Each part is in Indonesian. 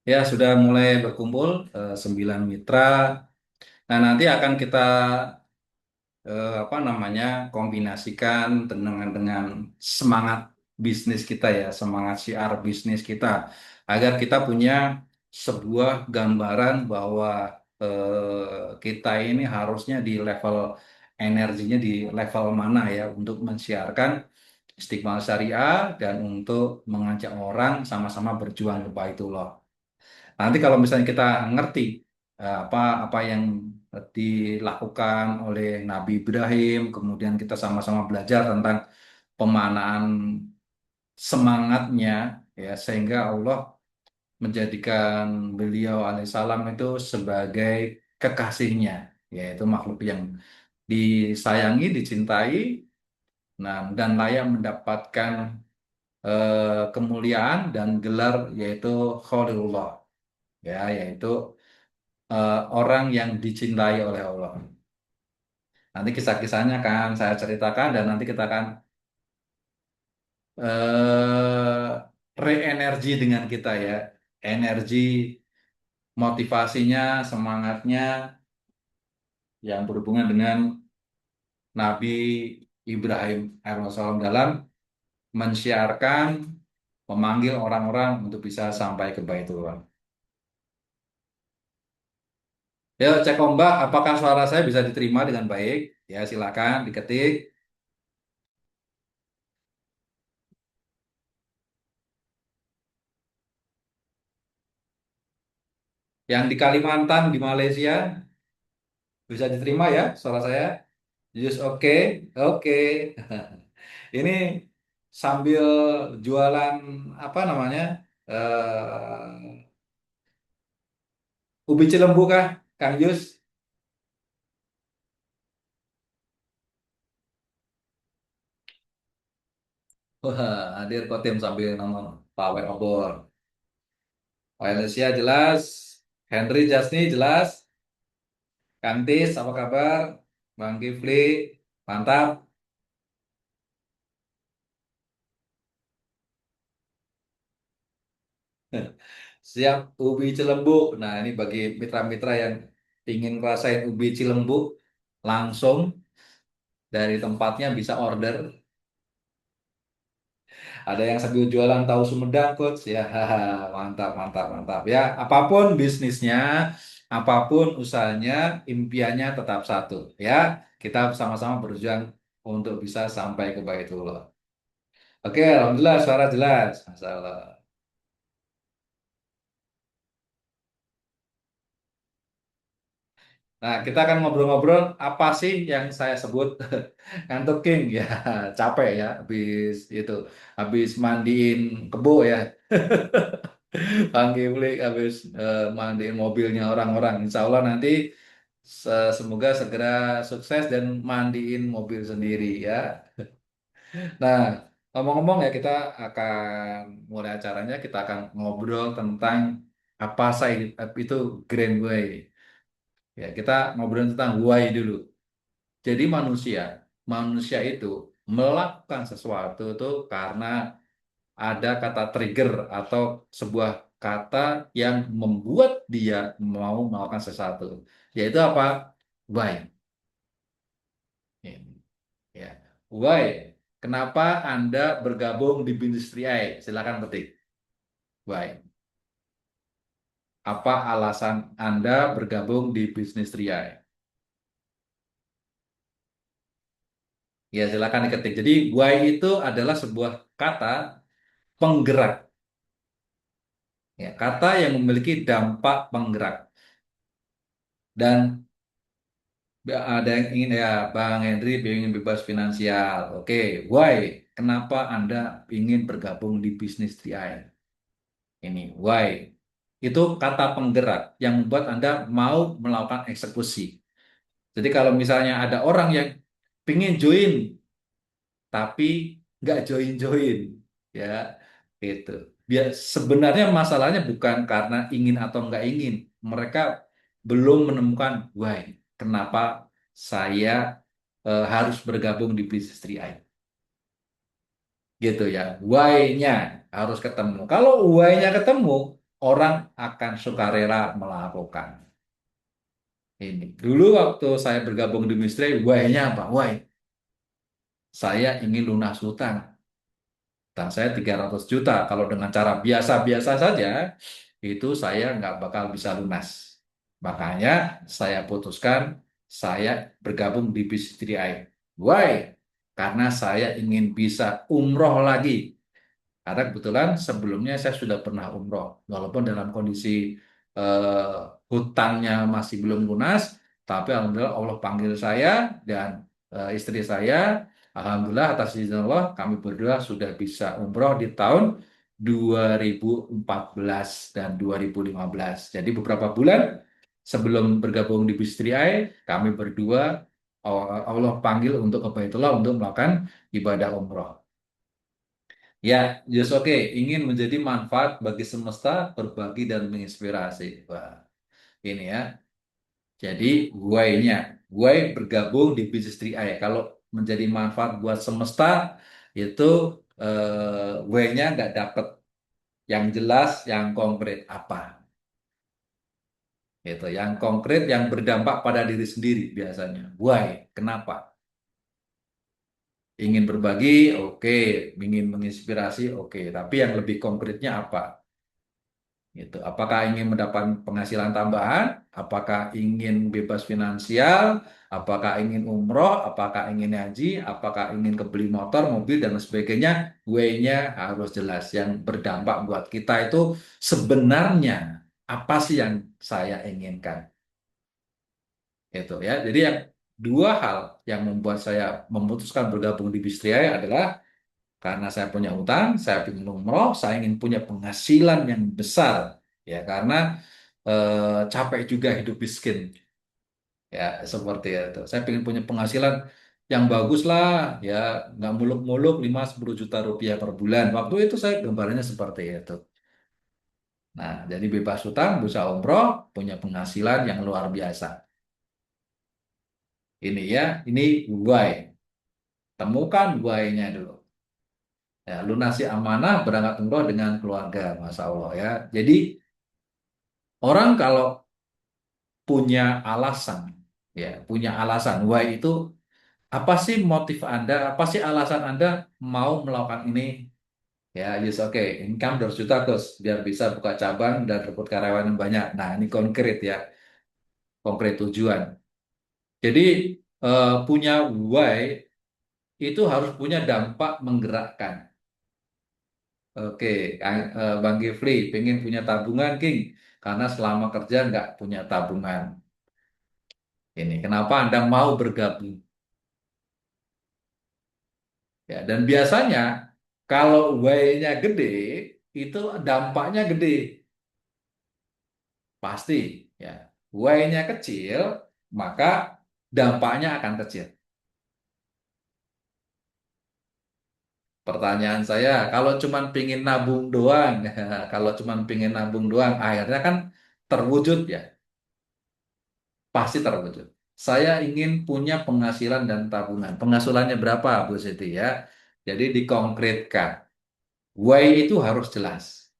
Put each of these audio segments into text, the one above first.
Ya, sudah mulai berkumpul 9 mitra. Nah, nanti akan kita apa namanya kombinasikan dengan semangat bisnis kita ya, semangat syiar bisnis kita, agar kita punya sebuah gambaran bahwa kita ini harusnya di level energinya di level mana ya untuk mensiarkan istiqomah syariah dan untuk mengajak orang sama-sama berjuang ke Baitullah. Nanti kalau misalnya kita ngerti apa apa yang dilakukan oleh Nabi Ibrahim, kemudian kita sama-sama belajar tentang pemanaan semangatnya ya, sehingga Allah menjadikan beliau alaihissalam itu sebagai kekasihnya, yaitu makhluk yang disayangi, dicintai, nah dan layak mendapatkan kemuliaan dan gelar yaitu Khalilullah, ya, yaitu orang yang dicintai oleh Allah. Nanti kisah-kisahnya kan saya ceritakan dan nanti kita akan re-energi dengan kita ya. Energi, motivasinya, semangatnya yang berhubungan dengan Nabi Ibrahim alaihissalam dalam mensyiarkan, memanggil orang-orang untuk bisa sampai ke Baitullah. Ya, cek ombak, apakah suara saya bisa diterima dengan baik? Ya, silakan diketik. Yang di Kalimantan, di Malaysia, bisa diterima ya suara saya? Just oke, oke. Ini sambil jualan apa namanya? Ubi Cilembu kah, Kang Jus? Wah, hadir Kotim sambil nonton pawai obor. Valencia jelas, Henry Jasni jelas, Kang Tis apa kabar? Bang Kifli, mantap. Siap ubi Cilembu. Nah, ini bagi mitra-mitra yang ingin ngerasain ubi Cilembu langsung dari tempatnya bisa order. Ada yang sambil jualan tahu Sumedang, Coach. Ya, haha, mantap, mantap, mantap. Ya, apapun bisnisnya, apapun usahanya, impiannya tetap satu. Ya, kita sama-sama berjuang untuk bisa sampai ke Baitullah. Oke, alhamdulillah suara jelas. Masalah. Nah, kita akan ngobrol-ngobrol apa sih yang saya sebut ngantuk king ya, capek ya habis itu, habis mandiin kebo ya. Bang Kiflik habis mandiin mobilnya orang-orang. Insya Allah nanti semoga segera sukses dan mandiin mobil sendiri ya. Nah, ngomong-ngomong ya, kita akan mulai acaranya, kita akan ngobrol tentang apa sih itu Grand Way. Ya, kita ngobrol tentang why dulu. Jadi manusia itu melakukan sesuatu itu karena ada kata trigger atau sebuah kata yang membuat dia mau melakukan sesuatu. Yaitu apa? Why. Ini, ya. Why? Kenapa Anda bergabung di bisnis 3i? Silakan ketik. Why? Apa alasan Anda bergabung di bisnis 3i? Ya, silakan diketik. Jadi, why itu adalah sebuah kata penggerak. Ya, kata yang memiliki dampak penggerak. Dan ada yang ingin ya, Bang Henry ingin bebas finansial. Oke, why? Kenapa Anda ingin bergabung di bisnis 3i? Ini why. Itu kata penggerak yang membuat Anda mau melakukan eksekusi. Jadi kalau misalnya ada orang yang ingin join tapi nggak join-join, ya itu. Biar sebenarnya masalahnya bukan karena ingin atau nggak ingin. Mereka belum menemukan why. Kenapa saya harus bergabung di bisnis 3i, gitu ya. Why-nya harus ketemu. Kalau why-nya ketemu, orang akan sukarela melakukan. Ini dulu waktu saya bergabung di Mistre, why-nya apa? Why? Saya ingin lunas hutang. Utang saya 300 juta. Kalau dengan cara biasa-biasa saja, itu saya nggak bakal bisa lunas. Makanya saya putuskan saya bergabung di BCTI. Why? Karena saya ingin bisa umroh lagi. Karena kebetulan sebelumnya saya sudah pernah umroh, walaupun dalam kondisi eh, hutangnya masih belum lunas, tapi alhamdulillah Allah panggil saya dan istri saya, alhamdulillah atas izin Allah kami berdua sudah bisa umroh di tahun 2014 dan 2015. Jadi beberapa bulan sebelum bergabung di BCTI, kami berdua Allah panggil untuk ke Baitullah untuk melakukan ibadah umroh. Ya, just oke. Ingin menjadi manfaat bagi semesta, berbagi dan menginspirasi. Wah, ini ya. Jadi, why-nya. Why bergabung di Business 3i. Kalau menjadi manfaat buat semesta, itu why-nya nggak dapet yang jelas, yang konkret apa. Gitu. Yang konkret, yang berdampak pada diri sendiri biasanya. Why? Kenapa? Ingin berbagi, oke. Ingin menginspirasi, oke. Tapi yang lebih konkretnya apa? Gitu. Apakah ingin mendapat penghasilan tambahan? Apakah ingin bebas finansial? Apakah ingin umroh? Apakah ingin haji? Apakah ingin kebeli motor, mobil, dan sebagainya? Way-nya harus jelas. Yang berdampak buat kita itu sebenarnya apa sih yang saya inginkan? Itu ya. Jadi yang dua hal yang membuat saya memutuskan bergabung di Bistriaya adalah karena saya punya utang, saya ingin umroh, saya ingin punya penghasilan yang besar. Ya, karena capek juga hidup miskin. Ya, seperti itu. Saya ingin punya penghasilan yang bagus lah, ya, nggak muluk-muluk 5-10 juta rupiah per bulan. Waktu itu saya gambarannya seperti itu. Nah, jadi bebas utang, bisa umroh, punya penghasilan yang luar biasa. Ini ya, ini why. Temukan why-nya dulu. Ya, lunasi amanah berangkat umroh dengan keluarga, Masya Allah ya. Jadi orang kalau punya alasan, ya, punya alasan, why itu apa sih motif Anda, apa sih alasan Anda mau melakukan ini? Ya, yes, oke, income 200 juta terus biar bisa buka cabang dan rekrut karyawan yang banyak. Nah, ini konkret ya, konkret tujuan. Jadi punya why itu harus punya dampak menggerakkan. Oke, Bang Gifli, pengen punya tabungan, King, karena selama kerja nggak punya tabungan. Ini kenapa Anda mau bergabung? Ya, dan biasanya kalau Y-nya gede, itu dampaknya gede, pasti. Ya, Y-nya kecil, maka dampaknya akan kecil. Pertanyaan saya, kalau cuman pingin nabung doang, kalau cuman pingin nabung doang, akhirnya kan terwujud ya, pasti terwujud. Saya ingin punya penghasilan dan tabungan. Penghasilannya berapa, Bu Siti ya? Jadi dikonkretkan. Why itu harus jelas.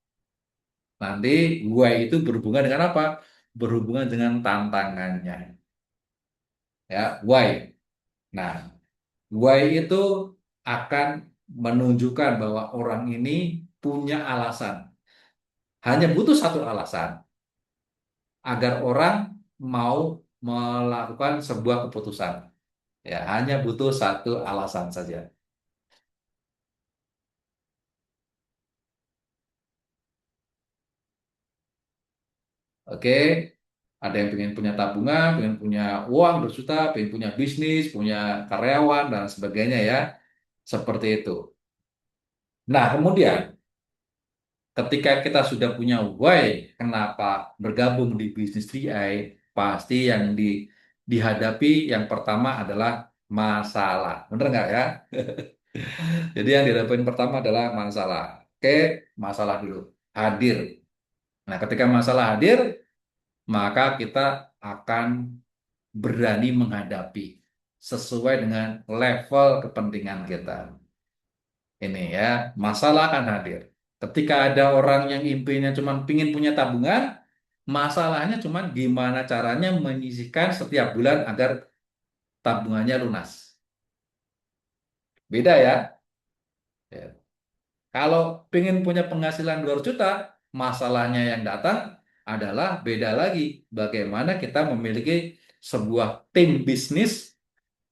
Nanti why itu berhubungan dengan apa? Berhubungan dengan tantangannya. Ya, why. Nah, why itu akan menunjukkan bahwa orang ini punya alasan. Hanya butuh satu alasan agar orang mau melakukan sebuah keputusan. Ya, hanya butuh satu alasan saja. Oke, ada yang pengen punya tabungan, pengen punya uang berjuta, pengen punya bisnis, punya karyawan dan sebagainya ya. Seperti itu. Nah, kemudian ketika kita sudah punya why, kenapa bergabung di bisnis 3i, pasti yang dihadapi yang pertama adalah masalah. Bener nggak ya? Jadi yang dihadapi pertama adalah masalah. Oke, masalah dulu. Hadir. Nah, ketika masalah hadir, maka kita akan berani menghadapi sesuai dengan level kepentingan kita. Ini ya, masalah akan hadir. Ketika ada orang yang impinya cuma pingin punya tabungan, masalahnya cuma gimana caranya menyisihkan setiap bulan agar tabungannya lunas. Beda ya. Ya. Kalau pingin punya penghasilan 200 juta, masalahnya yang datang adalah beda lagi. Bagaimana kita memiliki sebuah tim bisnis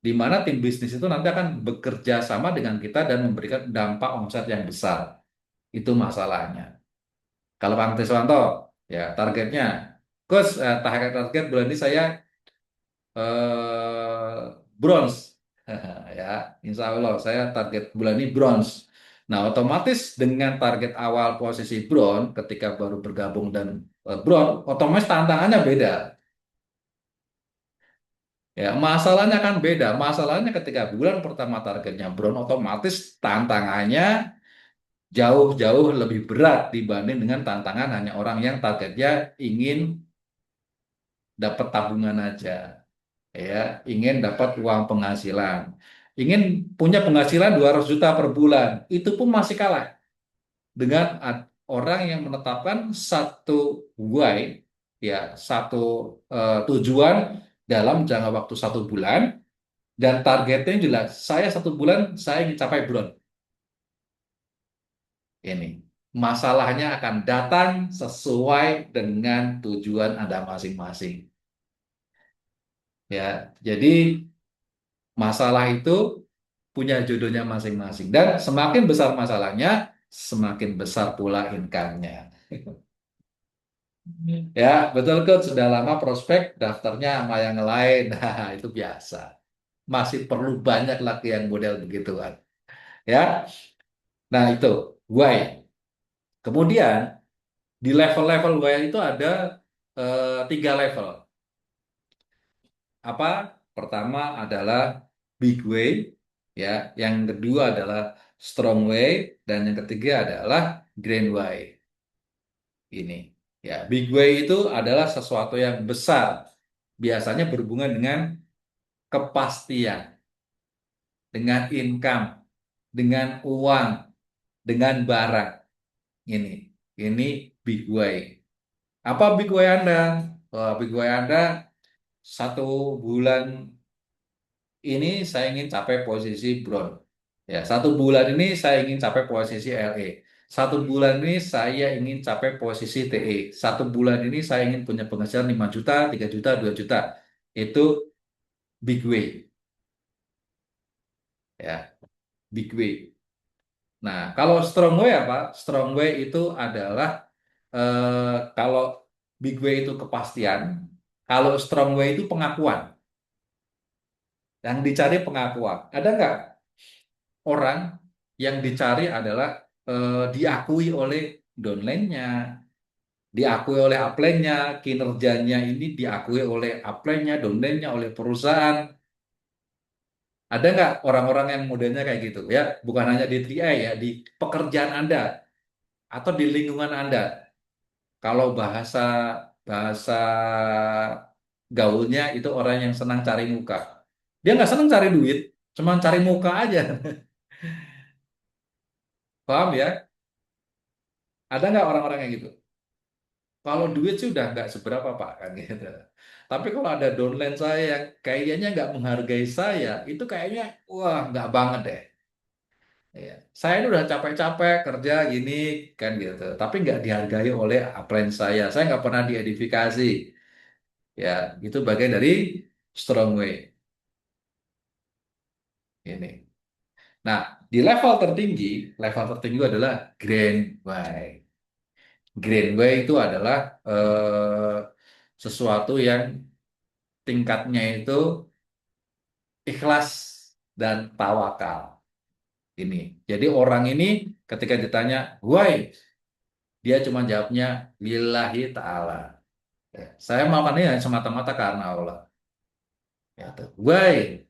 di mana tim bisnis itu nanti akan bekerja sama dengan kita dan memberikan dampak omset yang besar. Itu masalahnya. Kalau Bang Tiswanto, ya targetnya, Gus, target bulan ini saya bronze. Ya, insya Allah saya target bulan ini bronze. Nah, otomatis dengan target awal posisi bronze, ketika baru bergabung dan bronze, otomatis tantangannya beda. Ya, masalahnya kan beda. Masalahnya ketika bulan pertama targetnya bronze, otomatis tantangannya jauh-jauh lebih berat dibanding dengan tantangan hanya orang yang targetnya ingin dapat tabungan aja, ya, ingin dapat uang penghasilan, ingin punya penghasilan 200 juta per bulan, itu pun masih kalah dengan orang yang menetapkan satu why, ya, satu tujuan dalam jangka waktu 1 bulan dan targetnya jelas. Saya 1 bulan saya ingin capai bulan ini. Masalahnya akan datang sesuai dengan tujuan Anda masing-masing. Ya, jadi masalah itu punya jodohnya masing-masing. Dan semakin besar masalahnya, semakin besar pula income-nya. Ya, betul Coach. Sudah lama prospek, daftarnya sama yang lain. Nah, itu biasa. Masih perlu banyak lagi yang model begituan. Ya, nah itu why. Kemudian di level-level why itu ada 3 level. Apa? Pertama adalah big way, ya. Yang kedua adalah strong way, dan yang ketiga adalah grand way. Ini, ya, big way itu adalah sesuatu yang besar, biasanya berhubungan dengan kepastian, dengan income, dengan uang, dengan barang. Ini big way. Apa big way Anda? Big way Anda 1 bulan ini saya ingin capai posisi bronze. Ya, 1 bulan ini saya ingin capai posisi LE. 1 bulan ini saya ingin capai posisi TE. 1 bulan ini saya ingin punya penghasilan 5 juta, 3 juta, 2 juta. Itu big way. Ya, big way. Nah, kalau strong way apa? Strong way itu adalah kalau big way itu kepastian, kalau strong way itu pengakuan. Yang dicari pengakuan. Ada nggak orang yang dicari adalah diakui oleh downline-nya, diakui oleh upline-nya, kinerjanya ini diakui oleh upline-nya, downline-nya, oleh perusahaan. Ada nggak orang-orang yang modelnya kayak gitu ya? Bukan hanya di 3i ya, di pekerjaan Anda atau di lingkungan Anda. Kalau bahasa bahasa gaulnya itu orang yang senang cari muka. Dia nggak senang cari duit, cuma cari muka aja. Paham ya? Ada nggak orang-orang yang gitu? Kalau duit sih udah nggak seberapa Pak kan gitu. Tapi kalau ada downline saya yang kayaknya nggak menghargai saya, itu kayaknya wah nggak banget deh. Ya. Saya ini udah capek-capek kerja gini kan gitu, tapi nggak dihargai oleh upline saya. Saya nggak pernah diedifikasi. Ya, itu bagian dari strong way ini. Nah, di level tertinggi adalah grand way. Grand way itu adalah sesuatu yang tingkatnya itu ikhlas dan tawakal. Ini. Jadi orang ini ketika ditanya why, dia cuma jawabnya lillahi ta'ala. Ya, saya melakukan ini hanya semata-mata karena Allah. Ya, tuh. Why?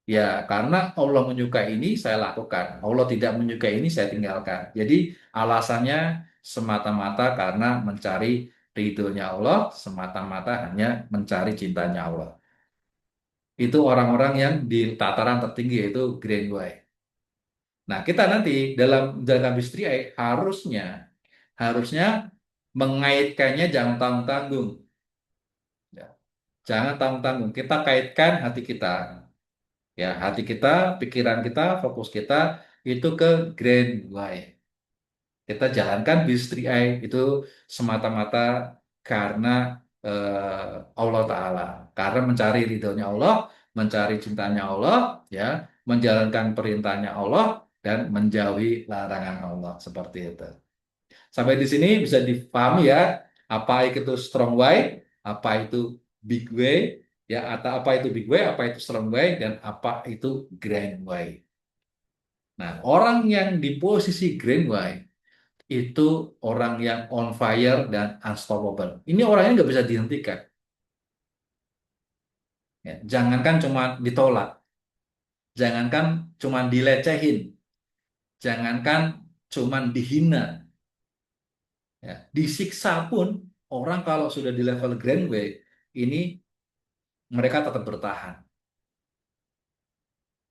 Ya, karena Allah menyukai ini saya lakukan. Allah tidak menyukai ini saya tinggalkan. Jadi alasannya semata-mata karena mencari ridhonya Allah, semata-mata hanya mencari cintanya Allah. Itu orang-orang yang di tataran tertinggi yaitu Grand Way. Nah, kita nanti dalam menjalankan bis 3i harusnya harusnya mengaitkannya jangan tanggung-tanggung. Ya, jangan tanggung-tanggung. Kita kaitkan hati kita. Ya, hati kita, pikiran kita, fokus kita itu ke grand why. Kita jalankan bis 3i itu semata-mata karena Allah Ta'ala. Karena mencari ridhonya Allah, mencari cintanya Allah, ya, menjalankan perintahnya Allah, dan menjauhi larangan Allah. Seperti itu. Sampai di sini bisa dipahami ya, apa itu strong way, apa itu big way, ya, atau apa itu big way, apa itu strong way, dan apa itu grand way. Nah, orang yang di posisi grand way itu orang yang on fire dan unstoppable. Ini orangnya nggak bisa dihentikan. Ya, jangankan cuma ditolak, jangankan cuma dilecehin, jangankan cuma dihina, ya, disiksa pun orang kalau sudah di level Grand Way ini mereka tetap bertahan.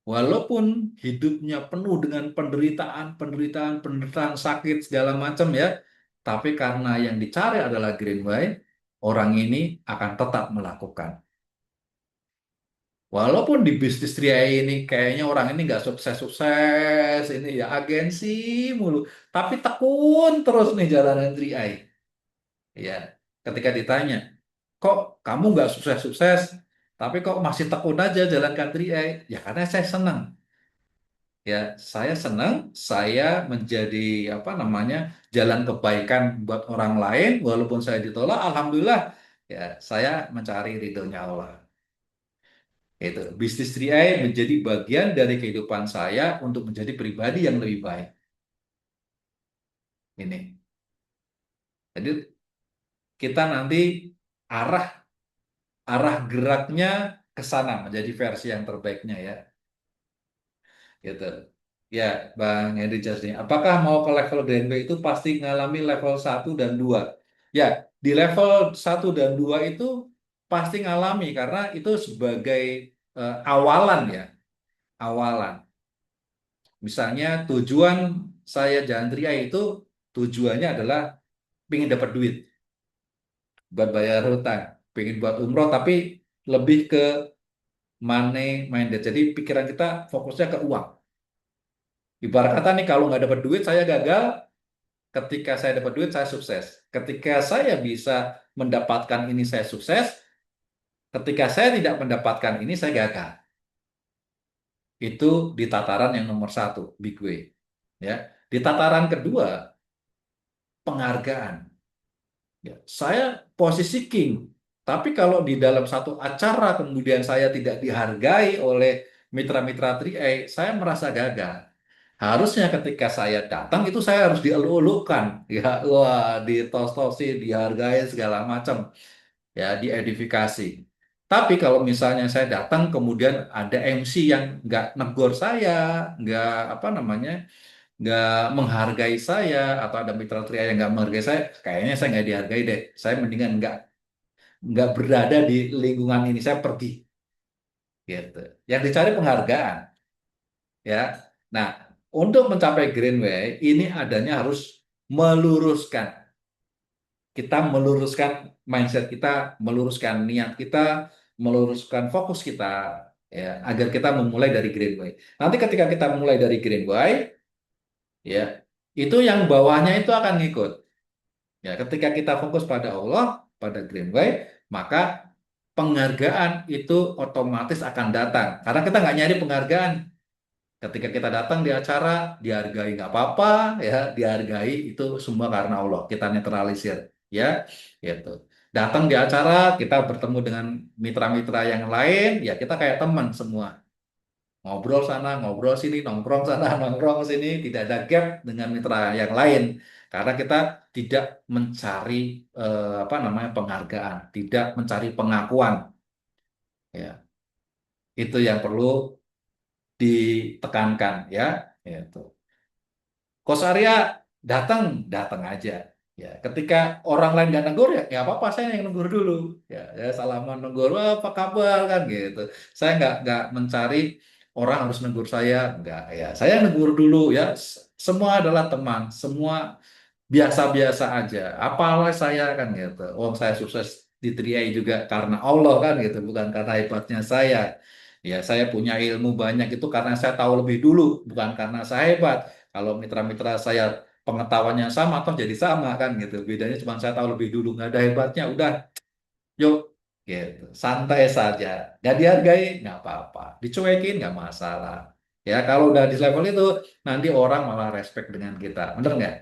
Walaupun hidupnya penuh dengan penderitaan, penderitaan, penderitaan, sakit segala macam ya, tapi karena yang dicari adalah Grand Way, orang ini akan tetap melakukan. Walaupun di bisnis Tria ini kayaknya orang ini nggak sukses-sukses, ini ya agensi mulu, tapi tekun terus nih jalanan Tria. Ya, ketika ditanya, kok kamu nggak sukses-sukses, tapi kok masih tekun aja jalankan Tria? Ya karena saya senang. Ya, saya senang, saya menjadi apa namanya jalan kebaikan buat orang lain, walaupun saya ditolak, alhamdulillah, ya saya mencari ridhonya Allah. Itu bisnis 3i menjadi bagian dari kehidupan saya untuk menjadi pribadi yang lebih baik. Ini. Jadi kita nanti arah arah geraknya ke sana menjadi versi yang terbaiknya ya. Gitu. Ya, Bang Henry Jasni. Apakah mau ke level DNB itu pasti mengalami level 1 dan 2? Ya, di level 1 dan 2 itu pasti ngalami karena itu sebagai awalan ya, awalan. Misalnya tujuan saya jalan Tria itu tujuannya adalah pengen dapat duit buat bayar hutang, pengen buat umroh tapi lebih ke money minded. Jadi pikiran kita fokusnya ke uang. Ibarat kata nih kalau nggak dapat duit saya gagal, ketika saya dapat duit saya sukses. Ketika saya bisa mendapatkan ini saya sukses, ketika saya tidak mendapatkan ini saya gagal. Itu di tataran yang nomor 1, big way. Ya, di tataran kedua penghargaan. Ya, saya posisi king. Tapi kalau di dalam satu acara kemudian saya tidak dihargai oleh mitra-mitra 3A, saya merasa gagal. Harusnya ketika saya datang itu saya harus dieluk-elukan, ya, wah, ditos-tosin, dihargai segala macam, ya, diedifikasi. Tapi kalau misalnya saya datang kemudian ada MC yang nggak negor saya, nggak apa namanya, nggak menghargai saya atau ada mitra tria yang nggak menghargai saya, kayaknya saya nggak dihargai deh. Saya mendingan nggak berada di lingkungan ini, saya pergi. Gitu. Yang dicari penghargaan, ya. Nah, untuk mencapai Greenway ini adanya harus meluruskan. Kita meluruskan mindset kita, meluruskan niat kita, meluruskan fokus kita, ya, agar kita memulai dari Greenway. Nanti ketika kita mulai dari Greenway, ya, itu yang bawahnya itu akan ngikut. Ya, ketika kita fokus pada Allah, pada Greenway, maka penghargaan itu otomatis akan datang. Karena kita nggak nyari penghargaan. Ketika kita datang di acara, dihargai nggak apa-apa, ya, dihargai itu semua karena Allah. Kita netralisir, ya, gitu. Datang di acara, kita bertemu dengan mitra-mitra yang lain, ya kita kayak teman semua. Ngobrol sana, ngobrol sini, nongkrong sana, nongkrong sini, tidak ada gap dengan mitra yang lain. Karena kita tidak mencari apa namanya penghargaan, tidak mencari pengakuan, ya. Itu yang perlu ditekankan, ya. Itu. Coach Arya datang, datang aja. Ya, ketika orang lain nggak negur ya, ya apa-apa saya yang negur dulu. Ya, ya salaman negur, "Wah, apa kabar kan gitu. Saya nggak mencari orang harus negur saya. Enggak ya, saya negur dulu ya. Semua adalah teman, semua biasa-biasa aja. Apalah saya kan gitu. Oh, saya sukses di Triai juga karena Allah kan gitu, bukan karena hebatnya saya. Ya, saya punya ilmu banyak itu karena saya tahu lebih dulu, bukan karena saya hebat. Kalau mitra-mitra saya pengetahuannya sama, toh jadi sama kan gitu. Bedanya cuma saya tahu lebih dulu, nggak ada hebatnya. Udah, yuk, gitu. Santai saja. Nggak dihargai, nggak apa-apa. Dicuekin, nggak masalah. Ya, kalau udah di level itu, nanti orang malah respect dengan kita. Bener nggak?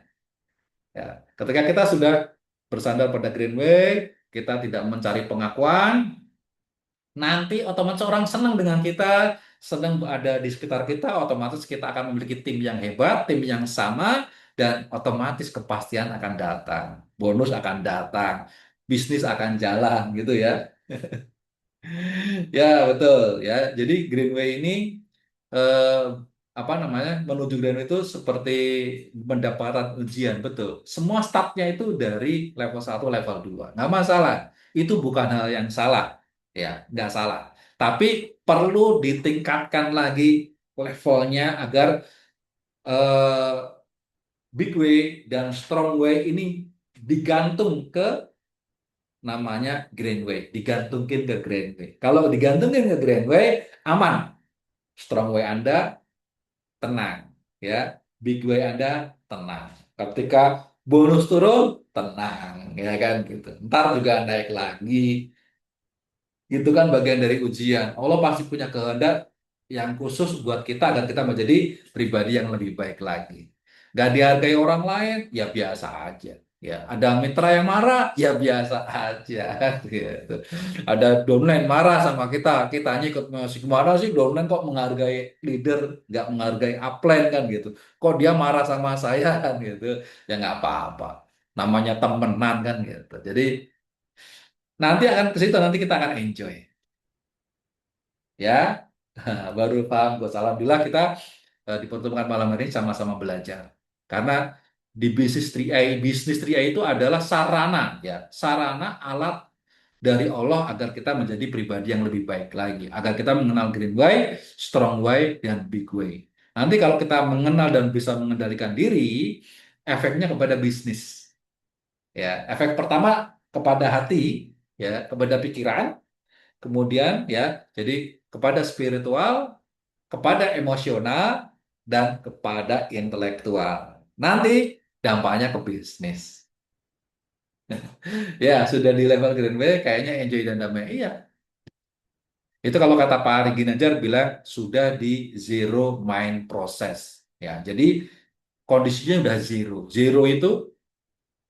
Ya, ketika kita sudah bersandar pada Greenway, kita tidak mencari pengakuan, nanti otomatis orang senang dengan kita, senang ada di sekitar kita, otomatis kita akan memiliki tim yang hebat, tim yang sama, dan otomatis kepastian akan datang, bonus akan datang, bisnis akan jalan gitu ya. Ya, betul ya. Jadi Greenway ini eh, apa namanya? Menuju Greenway itu seperti mendapatkan ujian, betul. Semua startnya itu dari level 1, level 2. Nggak masalah. Itu bukan hal yang salah. Ya, nggak salah. Tapi perlu ditingkatkan lagi levelnya agar eh, Big Way dan Strong Way ini digantung ke namanya Greenway, digantungin ke Greenway. Kalau digantungin ke Greenway, aman. Strong way Anda tenang, ya. Big way Anda tenang. Ketika bonus turun, tenang, ya kan gitu. Ntar juga naik lagi. Itu kan bagian dari ujian. Allah pasti punya kehendak yang khusus buat kita agar kita menjadi pribadi yang lebih baik lagi. Gak dihargai orang lain, ya biasa aja. Ya, ada mitra yang marah, ya biasa aja. Gitu. Ada downline marah sama kita, kitanya ikut masih gimana sih downline kok menghargai leader, nggak menghargai upline kan gitu. Kok dia marah sama saya kan gitu. Ya nggak apa-apa. Namanya temenan kan gitu. Jadi nanti akan ke situ, nanti kita akan enjoy. Ya, baru paham Gus. Alhamdulillah kita di pertemuan malam hari ini sama-sama belajar. Karena di bisnis 3i itu adalah sarana ya, sarana alat dari Allah agar kita menjadi pribadi yang lebih baik lagi, agar kita mengenal green way, strong way, dan big way. Nanti kalau kita mengenal dan bisa mengendalikan diri, efeknya kepada bisnis. Ya, efek pertama kepada hati, ya, kepada pikiran, kemudian ya, jadi kepada spiritual, kepada emosional, dan kepada intelektual. Nanti dampaknya ke bisnis. Ya, sudah di level Greenway, kayaknya enjoy dan damai. Iya, itu kalau kata Pak Ari Ginanjar bilang sudah di zero mind process. Ya, jadi kondisinya udah zero. Zero itu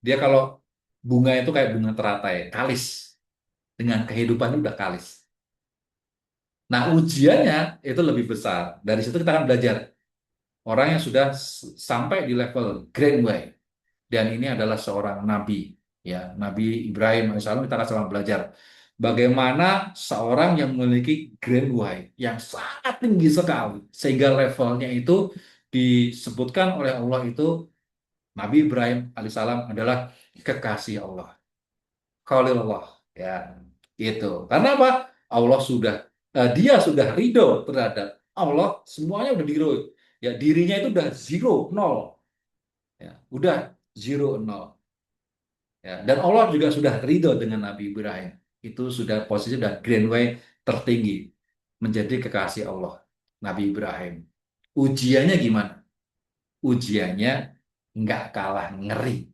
dia kalau bunga itu kayak bunga teratai, kalis. Dengan kehidupan udah kalis. Nah, ujiannya itu lebih besar. Dari situ kita akan belajar. Orang yang sudah sampai di level Grand Way dan ini adalah seorang nabi, ya Nabi Ibrahim alaihissalam. Kita akan sama belajar bagaimana seorang yang memiliki Grand Way yang sangat tinggi sekali sehingga levelnya itu disebutkan oleh Allah itu Nabi Ibrahim alaihissalam adalah kekasih Allah, Khalilullah, ya itu karena apa? Allah sudah dia sudah ridho terhadap Allah, semuanya udah ridho, ya dirinya itu udah zero, nol, ya udah zero, nol, ya dan Allah juga sudah ridho dengan Nabi Ibrahim. Itu sudah posisi dan grand way tertinggi menjadi kekasih Allah, Nabi Ibrahim. Ujiannya gimana? Ujiannya nggak kalah ngeri,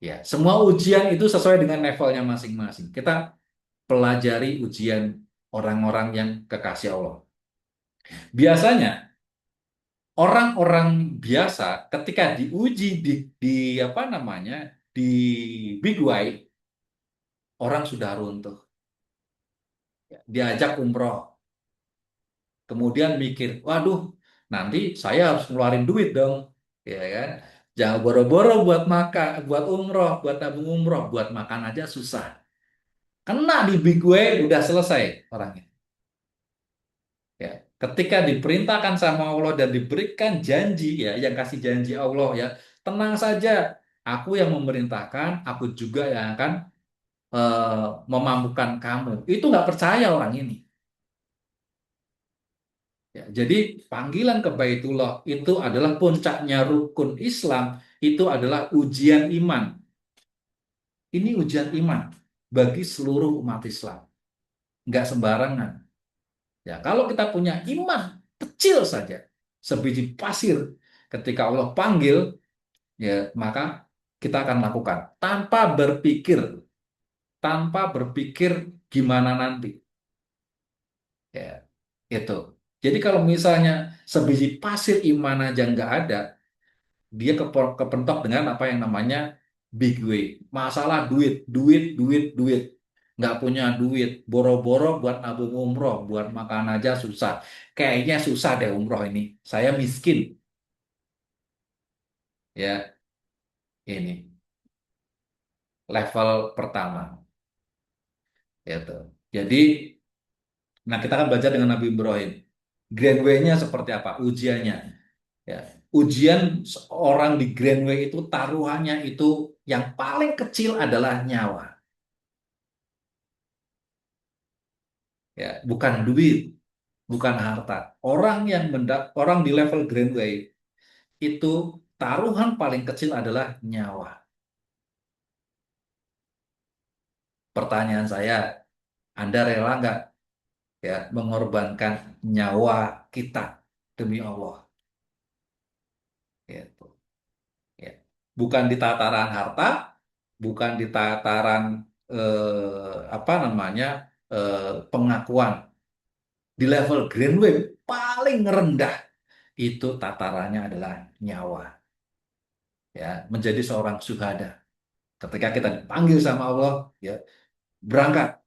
ya semua ujian itu sesuai dengan levelnya masing-masing. Kita pelajari ujian orang-orang yang kekasih Allah. Biasanya orang-orang biasa ketika diuji di apa namanya di big way, orang sudah runtuh. Diajak umroh, kemudian mikir, waduh, nanti saya harus ngeluarin duit dong, ya kan? Jangan boro-boro buat makan, buat umroh, buat tabung umroh, buat makan aja susah. Kena di big way udah selesai orangnya. Ya, ketika diperintahkan sama Allah dan diberikan janji ya, yang kasih janji Allah ya, tenang saja, aku yang memerintahkan, aku juga yang akan memampukan kamu. Itu nggak percaya orang ini. Ya, jadi panggilan ke Baitullah itu adalah puncaknya rukun Islam, itu adalah ujian iman. Ini ujian iman bagi seluruh umat Islam. Nggak sembarangan. Ya, kalau kita punya iman kecil saja, sebiji pasir, ketika Allah panggil, ya maka kita akan lakukan tanpa berpikir gimana nanti. Ya, itu. Jadi kalau misalnya sebiji pasir iman aja nggak ada, dia kepentok dengan apa yang namanya big way. Masalah duit, duit, duit, duit. Nggak punya duit, boro-boro buat nabung umroh, buat makan aja susah. Kayaknya susah deh umroh ini. Saya miskin, ya ini level pertama, ya tuh. Jadi, nah kita akan belajar dengan Nabi Ibrahim. Grand Way-nya seperti apa? Ujiannya, ya. Ujian orang di Grand Way itu taruhannya itu yang paling kecil adalah nyawa, ya, bukan duit, bukan harta. Orang di level Grandway itu taruhan paling kecil adalah nyawa. Pertanyaan saya, Anda rela nggak ya mengorbankan nyawa kita demi Allah? Gitu. Ya. Bukan di tataran harta, bukan di tataran apa namanya pengakuan. Di level Grandway paling rendah itu tatarannya adalah nyawa. Ya, menjadi seorang syuhada. Ketika kita dipanggil sama Allah, ya berangkat.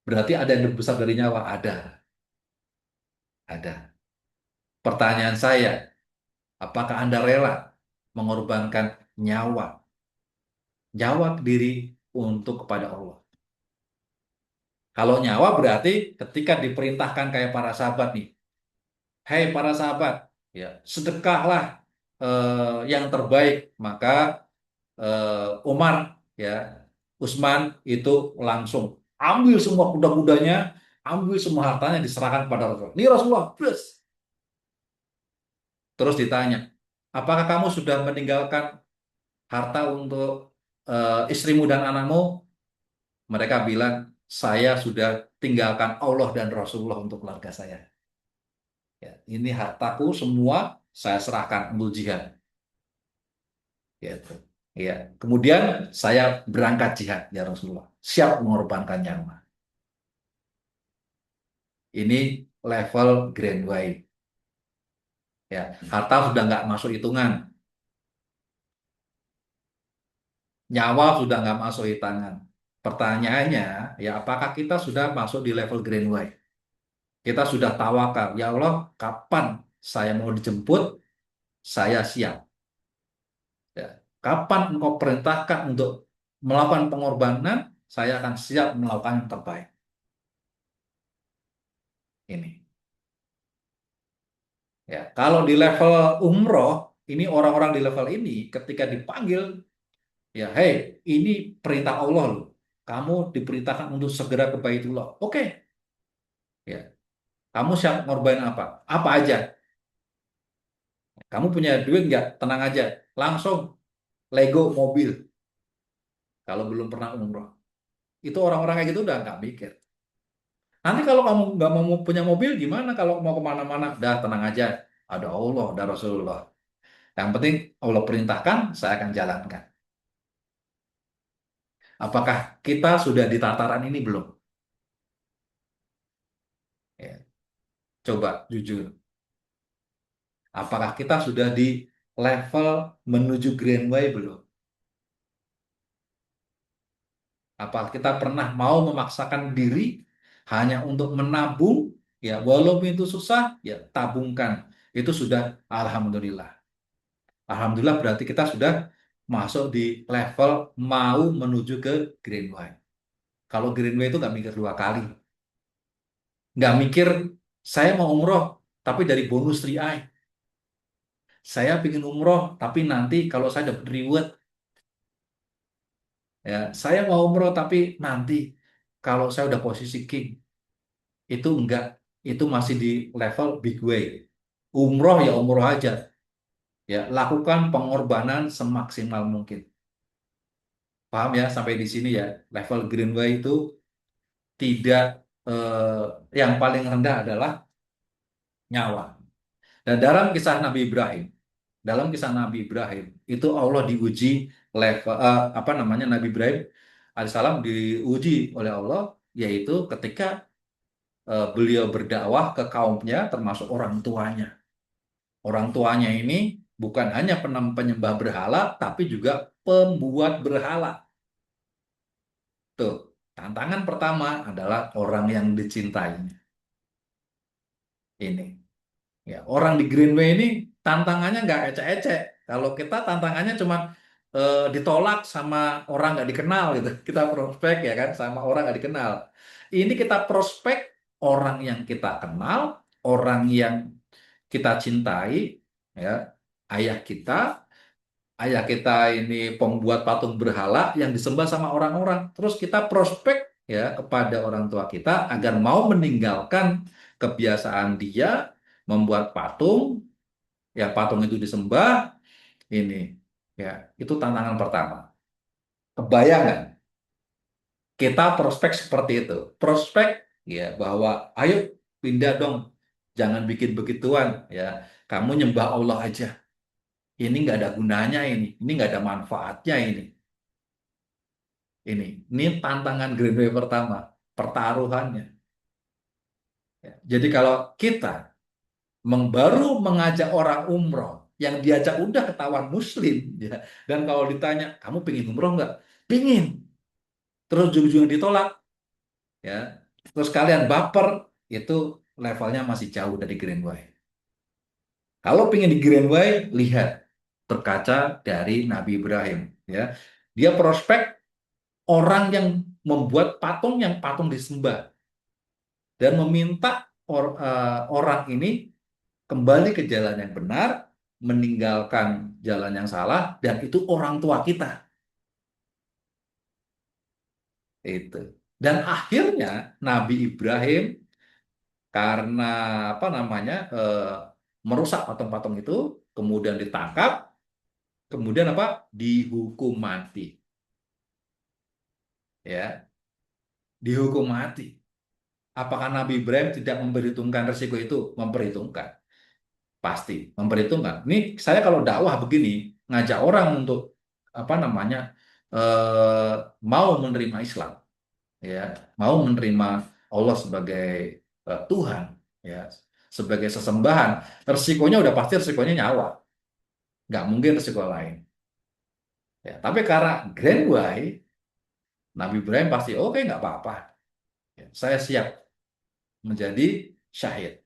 Berarti ada yang lebih besar dari nyawa? Ada. Pertanyaan saya, apakah Anda rela mengorbankan nyawa, diri untuk kepada Allah? Kalau nyawa berarti ketika diperintahkan kayak para sahabat nih, hai para sahabat, ya sedekahlah yang terbaik. Maka Umar, ya Utsman itu langsung ambil semua kuda-kudanya, ambil semua hartanya diserahkan kepada Rasulullah. Ini Rasulullah, plus. Terus ditanya, apakah kamu sudah meninggalkan harta untuk istrimu dan anakmu? Mereka bilang, saya sudah tinggalkan Allah dan Rasulullah untuk keluarga saya. Ya, ini hartaku semua saya serahkan untuk jihad. Gitu. Ya. Kemudian saya berangkat jihad ya Rasulullah. Siap mengorbankan nyawa. Ini level Grand White. Ya, harta sudah nggak masuk hitungan, nyawa sudah nggak masuk hitungan. Pertanyaannya, ya apakah kita sudah masuk di level Grand White? Kita sudah tawakal, ya Allah, kapan saya mau dijemput, saya siap. Ya. Kapan engkau perintahkan untuk melakukan pengorbanan, saya akan siap melakukan yang terbaik. Ini. Ya, kalau di level umroh, ini orang-orang di level ini ketika dipanggil, ya, hey, ini perintah Allah loh. Kamu diperintahkan untuk segera ke Baitullah. Oke, ya. Kamu siap ngorbanin apa? Apa aja? Kamu punya duit nggak? Tenang aja. Langsung Lego mobil. Kalau belum pernah umroh. Itu orang-orang kayak gitu udah nggak mikir. Nanti kalau kamu nggak mau punya mobil, gimana kalau mau kemana-mana? Dah tenang aja. Ada Allah, ada Rasulullah. Yang penting Allah perintahkan, saya akan jalankan. Apakah kita sudah di tataran ini belum? Ya, coba jujur. Apakah kita sudah di level menuju Grand Way belum? Apakah kita pernah mau memaksakan diri hanya untuk menabung? Ya, walaupun itu susah, ya tabungkan. Itu sudah alhamdulillah. Alhamdulillah berarti kita sudah masuk di level mau menuju ke Grand Way. Kalau Grand Way itu nggak mikir dua kali. Nggak mikir, saya mau umroh, tapi dari bonus 3i. Saya ingin umroh, tapi nanti kalau saya dapat reward, ya saya mau umroh, tapi nanti kalau saya udah posisi king, itu enggak. itu masih di level big way. Umroh ya umroh aja. Ya, lakukan pengorbanan semaksimal mungkin. Paham ya sampai di sini ya. Level Greenway itu tidak yang paling rendah adalah nyawa. Dan dalam kisah Nabi Ibrahim itu Allah diuji level apa namanya Nabi Ibrahim alaihissalam diuji oleh Allah yaitu ketika beliau berdakwah ke kaumnya termasuk orang tuanya. Orang tuanya ini bukan hanya penyembah berhala tapi juga pembuat berhala. Tuh, tantangan pertama adalah orang yang dicintai. Ini. Ya, orang di Greenway ini tantangannya nggak ecek-ecek. Kalau kita tantangannya cuma ditolak sama orang nggak dikenal gitu. Kita prospek ya kan sama orang nggak dikenal. Ini kita prospek orang yang kita kenal, orang yang kita cintai, ya ayah kita, ayah kita ini pembuat patung berhala yang disembah sama orang-orang. Terus kita prospek ya kepada orang tua kita agar mau meninggalkan kebiasaan dia membuat patung, ya patung itu disembah, ini ya itu tantangan pertama. Kebayang nggak? Kita prospek seperti itu. Prospek ya bahwa ayo pindah dong, jangan bikin begituan ya. Kamu nyembah Allah aja. Ini nggak ada gunanya ini nggak ada manfaatnya ini. Ini tantangan Greenway pertama, pertaruhannya. Ya. Jadi kalau kita baru mengajak orang umroh, yang diajak udah ketahuan Muslim, ya. Dan kalau ditanya, kamu pingin umroh nggak? Pingin. Terus ujung-ujungnya ditolak, ya. Terus kalian baper, itu levelnya masih jauh dari Greenway. Kalau pingin di Greenway, lihat berkaca dari Nabi Ibrahim, ya. Dia prospek orang yang membuat patung yang patung disembah dan meminta orang ini kembali ke jalan yang benar, meninggalkan jalan yang salah, dan itu orang tua kita. Itu. Dan akhirnya Nabi Ibrahim karena apa namanya merusak patung-patung itu, kemudian ditangkap, kemudian apa? Dihukum mati, ya, dihukum mati. Apakah Nabi Ibrahim tidak memperhitungkan resiko itu? Memperhitungkan. Pasti memperhitungkan. Ini saya kalau dakwah begini, ngajak orang untuk apa namanya eh, mau menerima Islam, ya, mau menerima Allah sebagai Tuhan, ya, sebagai sesembahan. Resikonya udah pasti resikonya nyawa, nggak mungkin resiko lain. Ya, tapi karena Grand Why, Nabi Ibrahim pasti oke nggak apa-apa. Ya, saya siap menjadi syahid.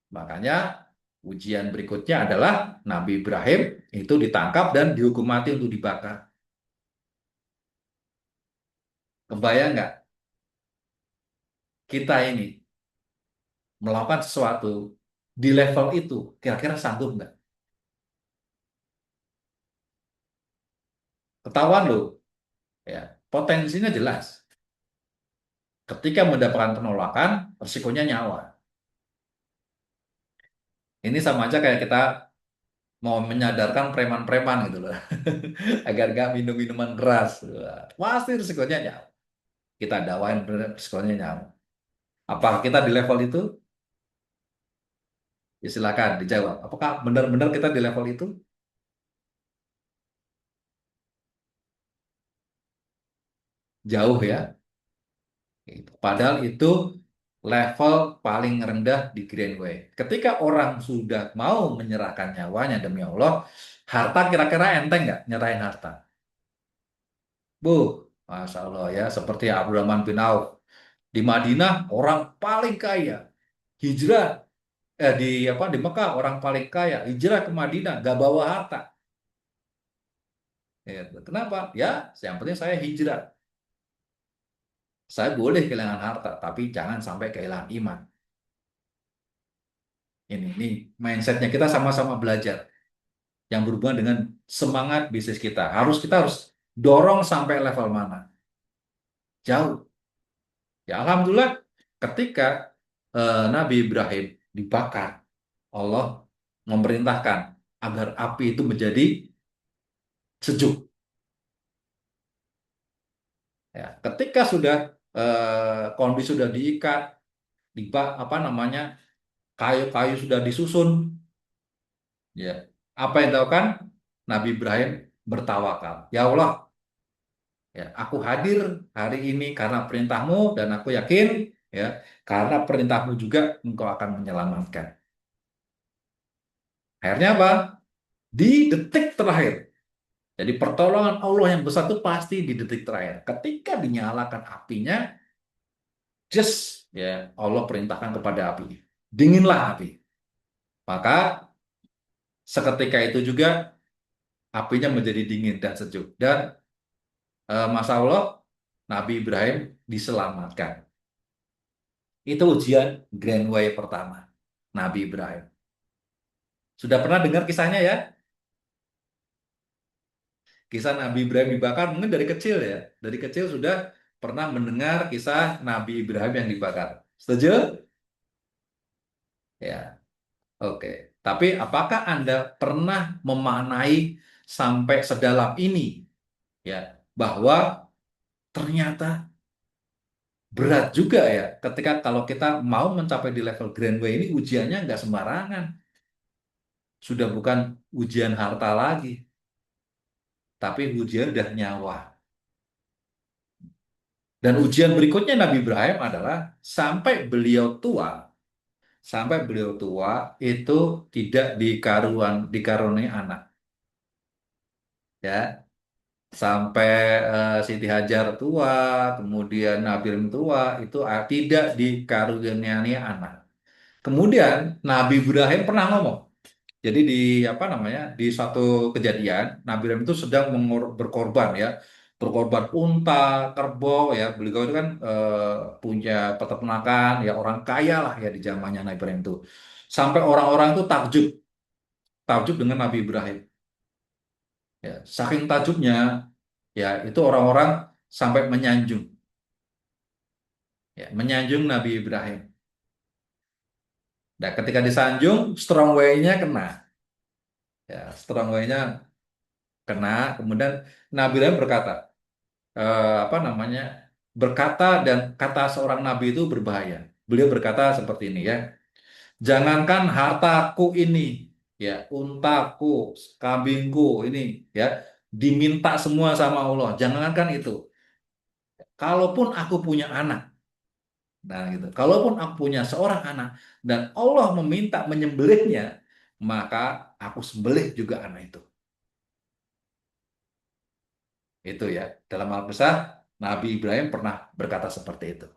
Makanya ujian berikutnya adalah Nabi Ibrahim itu ditangkap dan dihukum mati untuk dibakar. Kebayang nggak kita ini melakukan sesuatu di level itu, kira-kira sanggup nggak? Ketahuan loh, ya potensinya jelas. Ketika mendapatkan penolakan, resikonya nyawa. Ini sama aja kayak kita mau menyadarkan preman-preman gitu loh, agar nggak minum minuman keras. Wah, pasti resikonya nyawa. Kita dakwain resikonya nyawa. Apakah kita di level itu? Ya silakan dijawab. Apakah benar-benar kita di level itu? Jauh ya. Gitu. Padahal itu level paling rendah di Greenway. Ketika orang sudah mau menyerahkan nyawanya demi Allah, harta kira-kira enteng nggak nyerahin harta? Bu, Masya Allah ya, seperti Abdurrahman bin Auf. Di Madinah orang paling kaya, hijrah di apa di Mekah orang paling kaya, hijrah ke Madinah gak bawa harta. Ya, kenapa? Ya, yang penting saya hijrah. Saya boleh kehilangan harta, tapi jangan sampai kehilangan iman. Ini mindsetnya kita sama-sama belajar yang berhubungan dengan semangat bisnis kita. Kita harus dorong sampai level mana? Jauh. Ya Alhamdulillah ketika Nabi Ibrahim dibakar, Allah memerintahkan agar api itu menjadi sejuk. Ya, ketika sudah kondisi sudah diikat, apa namanya, kayu-kayu sudah disusun, ya, apa yang dilakukan Nabi Ibrahim? Bertawakal. Ya Allah, ya, aku hadir hari ini karena perintahmu dan aku yakin, ya, karena perintahmu juga engkau akan menyelamatkan. Akhirnya apa? Di detik terakhir. Jadi pertolongan Allah yang besar itu pasti di detik terakhir. Ketika dinyalakan apinya, just ya Allah perintahkan kepada api, dinginlah api. Maka seketika itu juga apinya menjadi dingin dan sejuk. Dan Masya Allah, Nabi Ibrahim diselamatkan. Itu ujian Grand Way pertama, Nabi Ibrahim. Sudah pernah dengar kisahnya ya? Kisah Nabi Ibrahim dibakar mungkin dari kecil ya. Dari kecil sudah pernah mendengar kisah Nabi Ibrahim yang dibakar. Setuju? Ya, oke. Tapi apakah Anda pernah memaknai sampai sedalam ini, ya, bahwa ternyata berat juga ya ketika kalau kita mau mencapai di level Grand Way ini ujiannya nggak sembarangan. Sudah bukan ujian harta lagi, tapi ujian udah nyawa. Dan ujian berikutnya Nabi Ibrahim adalah sampai beliau tua itu tidak dikaruniai anak, ya. Sampai Siti Hajar tua, kemudian Nabi Ibrahim tua, itu tidak dikaruniai anak. Kemudian Nabi Ibrahim pernah ngomong. Jadi di apa namanya, di satu kejadian Nabi Ibrahim itu sedang berkorban, ya, berkorban unta, kerbau, ya. Beliau itu kan punya peternakan, ya, orang kaya lah ya di zamannya Nabi Ibrahim itu. Sampai orang-orang itu takjub, takjub dengan Nabi Ibrahim. Ya, saking takjubnya, ya, itu orang-orang sampai menyanjung, ya, menyanjung Nabi Ibrahim. Nah, ketika disanjung, strong way-nya kena, ya, strong way-nya kena. Kemudian Nabi Ibrahim berkata, apa namanya, berkata, dan kata seorang nabi itu berbahaya. Beliau berkata seperti ini, ya, jangankan hartaku ini, ya, untaku, kambingku ini, ya, diminta semua sama Allah. Jangankan itu, kalaupun aku punya anak, nah gitu, kalaupun aku punya seorang anak dan Allah meminta menyembelihnya, maka aku sembelih juga anak itu. Itu ya, dalam Al-Qisah Nabi Ibrahim pernah berkata seperti itu.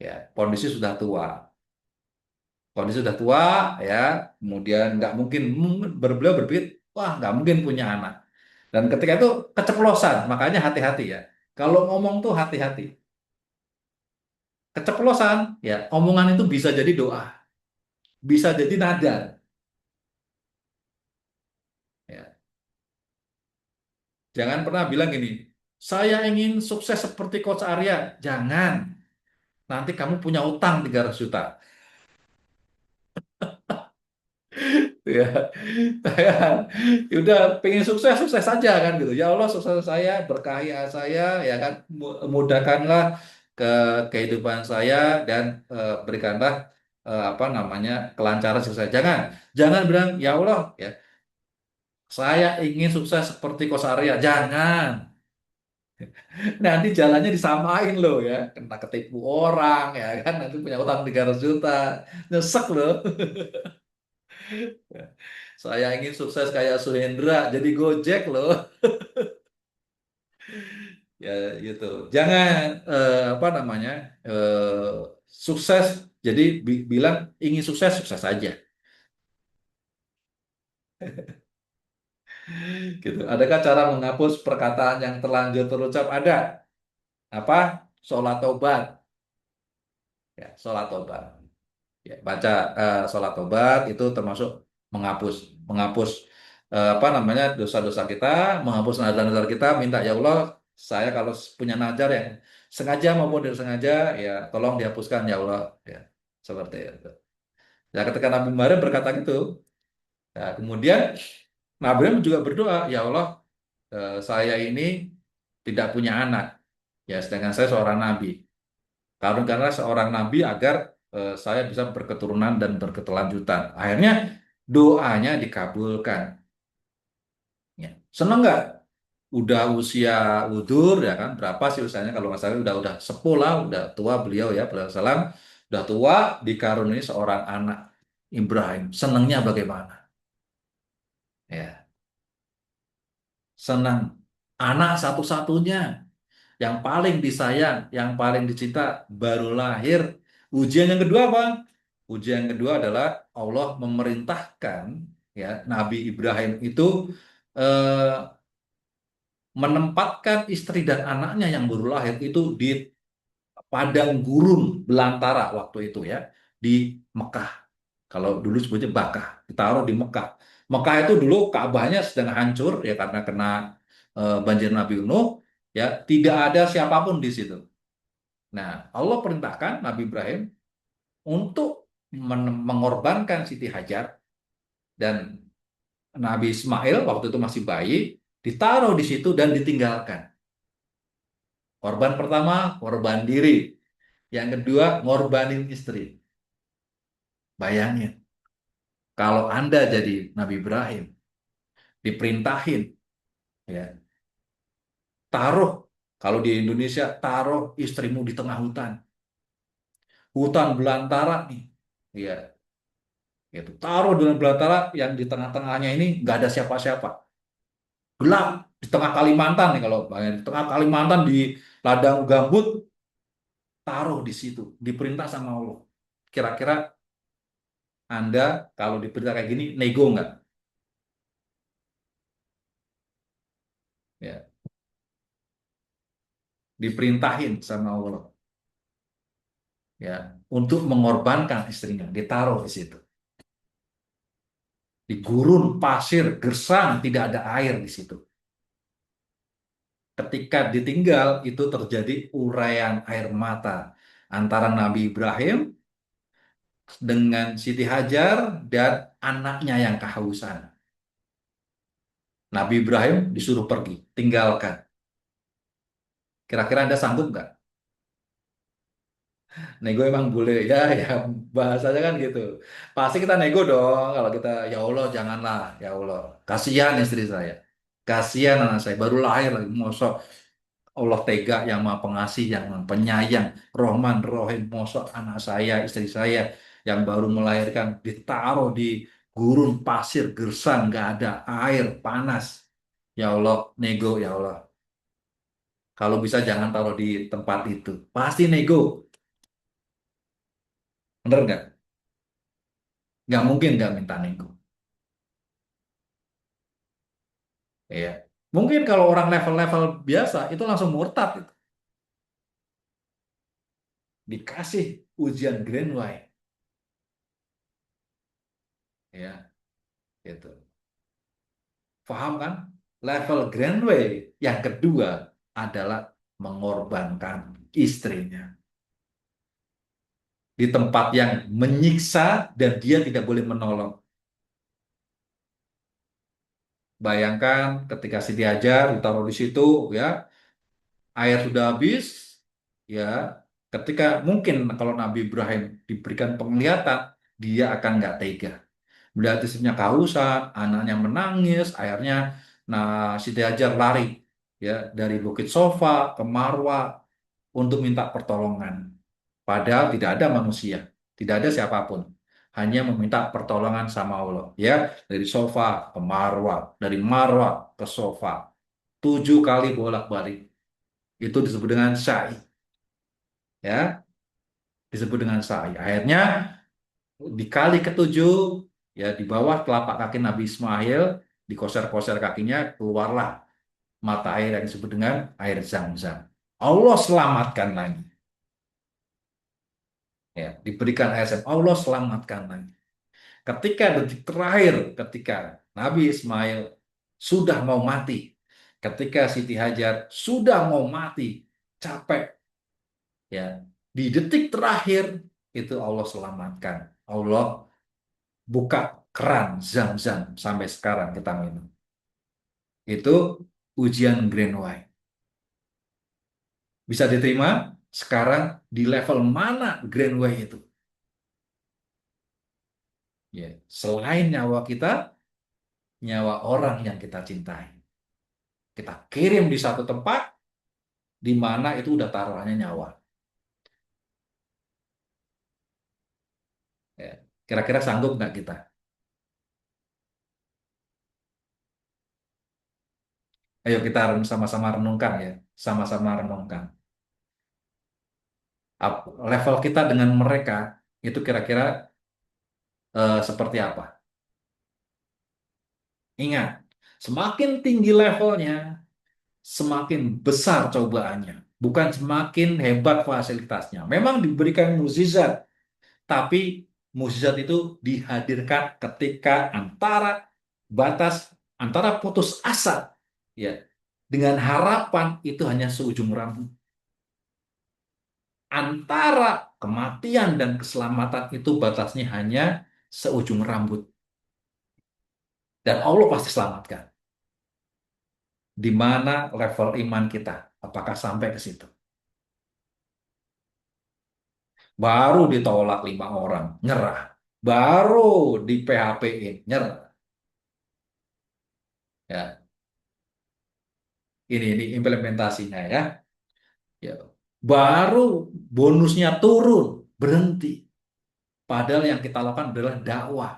Ya, kondisi sudah tua, kondisi sudah tua, ya, kemudian nggak mungkin, beliau berpikir, wah, nggak mungkin punya anak. Dan ketika itu keceplosan, makanya hati-hati ya. Kalau ngomong tuh hati-hati. Keceplosan, ya, omongan itu bisa jadi doa, bisa jadi nadar. Ya. Jangan pernah bilang gini, saya ingin sukses seperti Coach Arya. Jangan, nanti kamu punya utang 300 juta. Ya, saya ya udah pengen sukses, sukses saja kan gitu. Ya Allah, sukses saya, berkahi saya, ya kan, mudahkanlah ke kehidupan saya, dan berikanlah apa namanya, kelancaran sukses. Jangan, jangan bilang ya Allah, ya, saya ingin sukses seperti Kosaria. Jangan. Nanti jalannya disamain loh, ya. Kena ketipu orang, ya kan. Nanti punya utang 300 juta. Nyesek loh. Saya ingin sukses kayak Suhendra, jadi Gojek loh. Ya gitu. Jangan apa namanya, sukses. Jadi bilang ingin sukses, sukses saja. Gitu. Adakah cara menghapus perkataan yang terlanjur terucap? Ada. Apa? Sholat tobat. Ya, sholat tobat. Ya, baca sholat tobat itu termasuk menghapus, menghapus apa namanya, dosa-dosa kita, menghapus nazar-nazar kita. Minta, ya Allah, saya kalau punya nazar yang sengaja maupun tidak sengaja, ya tolong dihapuskan ya Allah, ya seperti itu. Ya ketika Nabi Ibrahim berkata gitu, ya, kemudian Nabi Ibrahim juga berdoa, ya Allah, saya ini tidak punya anak, ya sedangkan saya seorang nabi. Karena seorang nabi agar saya bisa berketurunan dan berkelanjutan. Akhirnya doanya dikabulkan. Ya. Senang nggak? Udah usia udur ya kan? Berapa sih usianya kalau nggak salah udah sepuh lah, udah tua beliau ya, salam udah tua dikaruniai seorang anak Ibrahim. Senangnya bagaimana? Ya, senang. Anak satu-satunya yang paling disayang, yang paling dicinta baru lahir. Ujian yang kedua apa? Ujian yang kedua adalah Allah memerintahkan ya Nabi Ibrahim itu eh, menempatkan istri dan anaknya yang baru lahir itu di padang gurun belantara waktu itu ya di Mekah. Kalau dulu sebutnya Bakah, ditaruh di Mekah. Mekah itu dulu Ka'bahnya sedang hancur ya karena kena banjir Nabi Nuh, ya tidak ada siapapun di situ. Nah, Allah perintahkan Nabi Ibrahim untuk mengorbankan Siti Hajar dan Nabi Ismail waktu itu masih bayi, ditaruh di situ dan ditinggalkan. Korban pertama, korban diri. Yang kedua, ngorbanin istri. Bayangin, kalau Anda jadi Nabi Ibrahim, diperintahin, ya, taruh, kalau di Indonesia, taruh istrimu di tengah hutan. Hutan belantara nih. Ya, gitu. Taruh dengan belantara yang di tengah-tengahnya ini nggak ada siapa-siapa. Gelap di tengah Kalimantan nih kalau bayangin. Di tengah Kalimantan di ladang gambut, taruh di situ. Diperintah sama Allah. Kira-kira Anda kalau diperintah kayak gini, nego nggak? Ya, diperintahin sama Allah ya untuk mengorbankan istrinya, ditaruh di situ. Di gurun pasir gersang, tidak ada air di situ. Ketika ditinggal itu terjadi uraian air mata antara Nabi Ibrahim dengan Siti Hajar dan anaknya yang kehausan. Nabi Ibrahim disuruh pergi, tinggalkan. Kira-kira Anda sanggup nggak? Nego emang boleh ya, ya bahasanya kan gitu. Pasti kita nego dong kalau kita ya Allah janganlah ya Allah. Kasihan istri saya. Kasihan anak saya baru lahir lagi. Mosok Allah tega yang Maha Pengasih, yang Maha Penyayang, Rohman, Rohim, mosok anak saya, istri saya yang baru melahirkan ditaruh di gurun pasir gersang, nggak ada air, panas. Ya Allah, nego ya Allah. Kalau bisa jangan taruh di tempat itu. Pasti nego. Bener nggak? Nggak mungkin nggak minta nego. Ya. Mungkin kalau orang level-level biasa itu langsung murtad. Itu. Dikasih ujian Grand Way. Ya, gitu. Paham kan? Level Grand Way yang kedua adalah mengorbankan istrinya di tempat yang menyiksa dan dia tidak boleh menolong. Bayangkan ketika Siti Hajar ditaruh di situ, ya air sudah habis, ya ketika mungkin kalau Nabi Ibrahim diberikan penglihatan, dia akan nggak tega. Melihat istrinya kehausan, anaknya menangis, akhirnya nah Siti Hajar lari ya dari Bukit Sofa ke Marwa untuk minta pertolongan. Padahal tidak ada manusia, tidak ada siapapun. Hanya meminta pertolongan sama Allah. Ya, dari Sofa ke Marwa, dari Marwa ke Sofa. 7 kali bolak-balik. Itu disebut dengan sa'i. Ya, disebut dengan sa'i. Akhirnya di kali ketujuh, ya di bawah telapak kaki Nabi Ismail, dikoser-koser kakinya, keluarlah mata air yang disebut dengan air Zam-Zam. Allah selamatkan lagi. Ya, diberikan air Zam, Allah selamatkan lagi. Ketika detik terakhir, ketika Nabi Ismail sudah mau mati, ketika Siti Hajar sudah mau mati, capek, Ya, di detik terakhir itu Allah selamatkan. Allah buka keran Zam-Zam sampai sekarang kita minum. Itu ujian Grand White. Bisa diterima sekarang di level mana Grand White itu? Ya, selain nyawa kita, nyawa orang yang kita cintai. Kita kirim di satu tempat di mana itu udah taruhannya nyawa. Ya, kira-kira sanggup nggak kita? Ayo kita sama-sama renungkan ya, sama-sama renungkan. Level kita dengan mereka itu kira-kira seperti apa? Ingat, semakin tinggi levelnya, semakin besar cobaannya. Bukan semakin hebat fasilitasnya. Memang diberikan mukjizat, tapi mukjizat itu dihadirkan ketika batas antara putus asa ya dengan harapan itu hanya seujung rambut. Antara kematian dan keselamatan itu batasnya hanya seujung rambut. Dan Allah pasti selamatkan. Di mana level iman kita? Apakah sampai ke situ? Baru ditolak 5 orang, nyerah. Baru di PHP-in, nyerah. Ya, ini implementasinya ya. Ya, baru bonusnya turun, berhenti. Padahal yang kita lakukan adalah dakwah,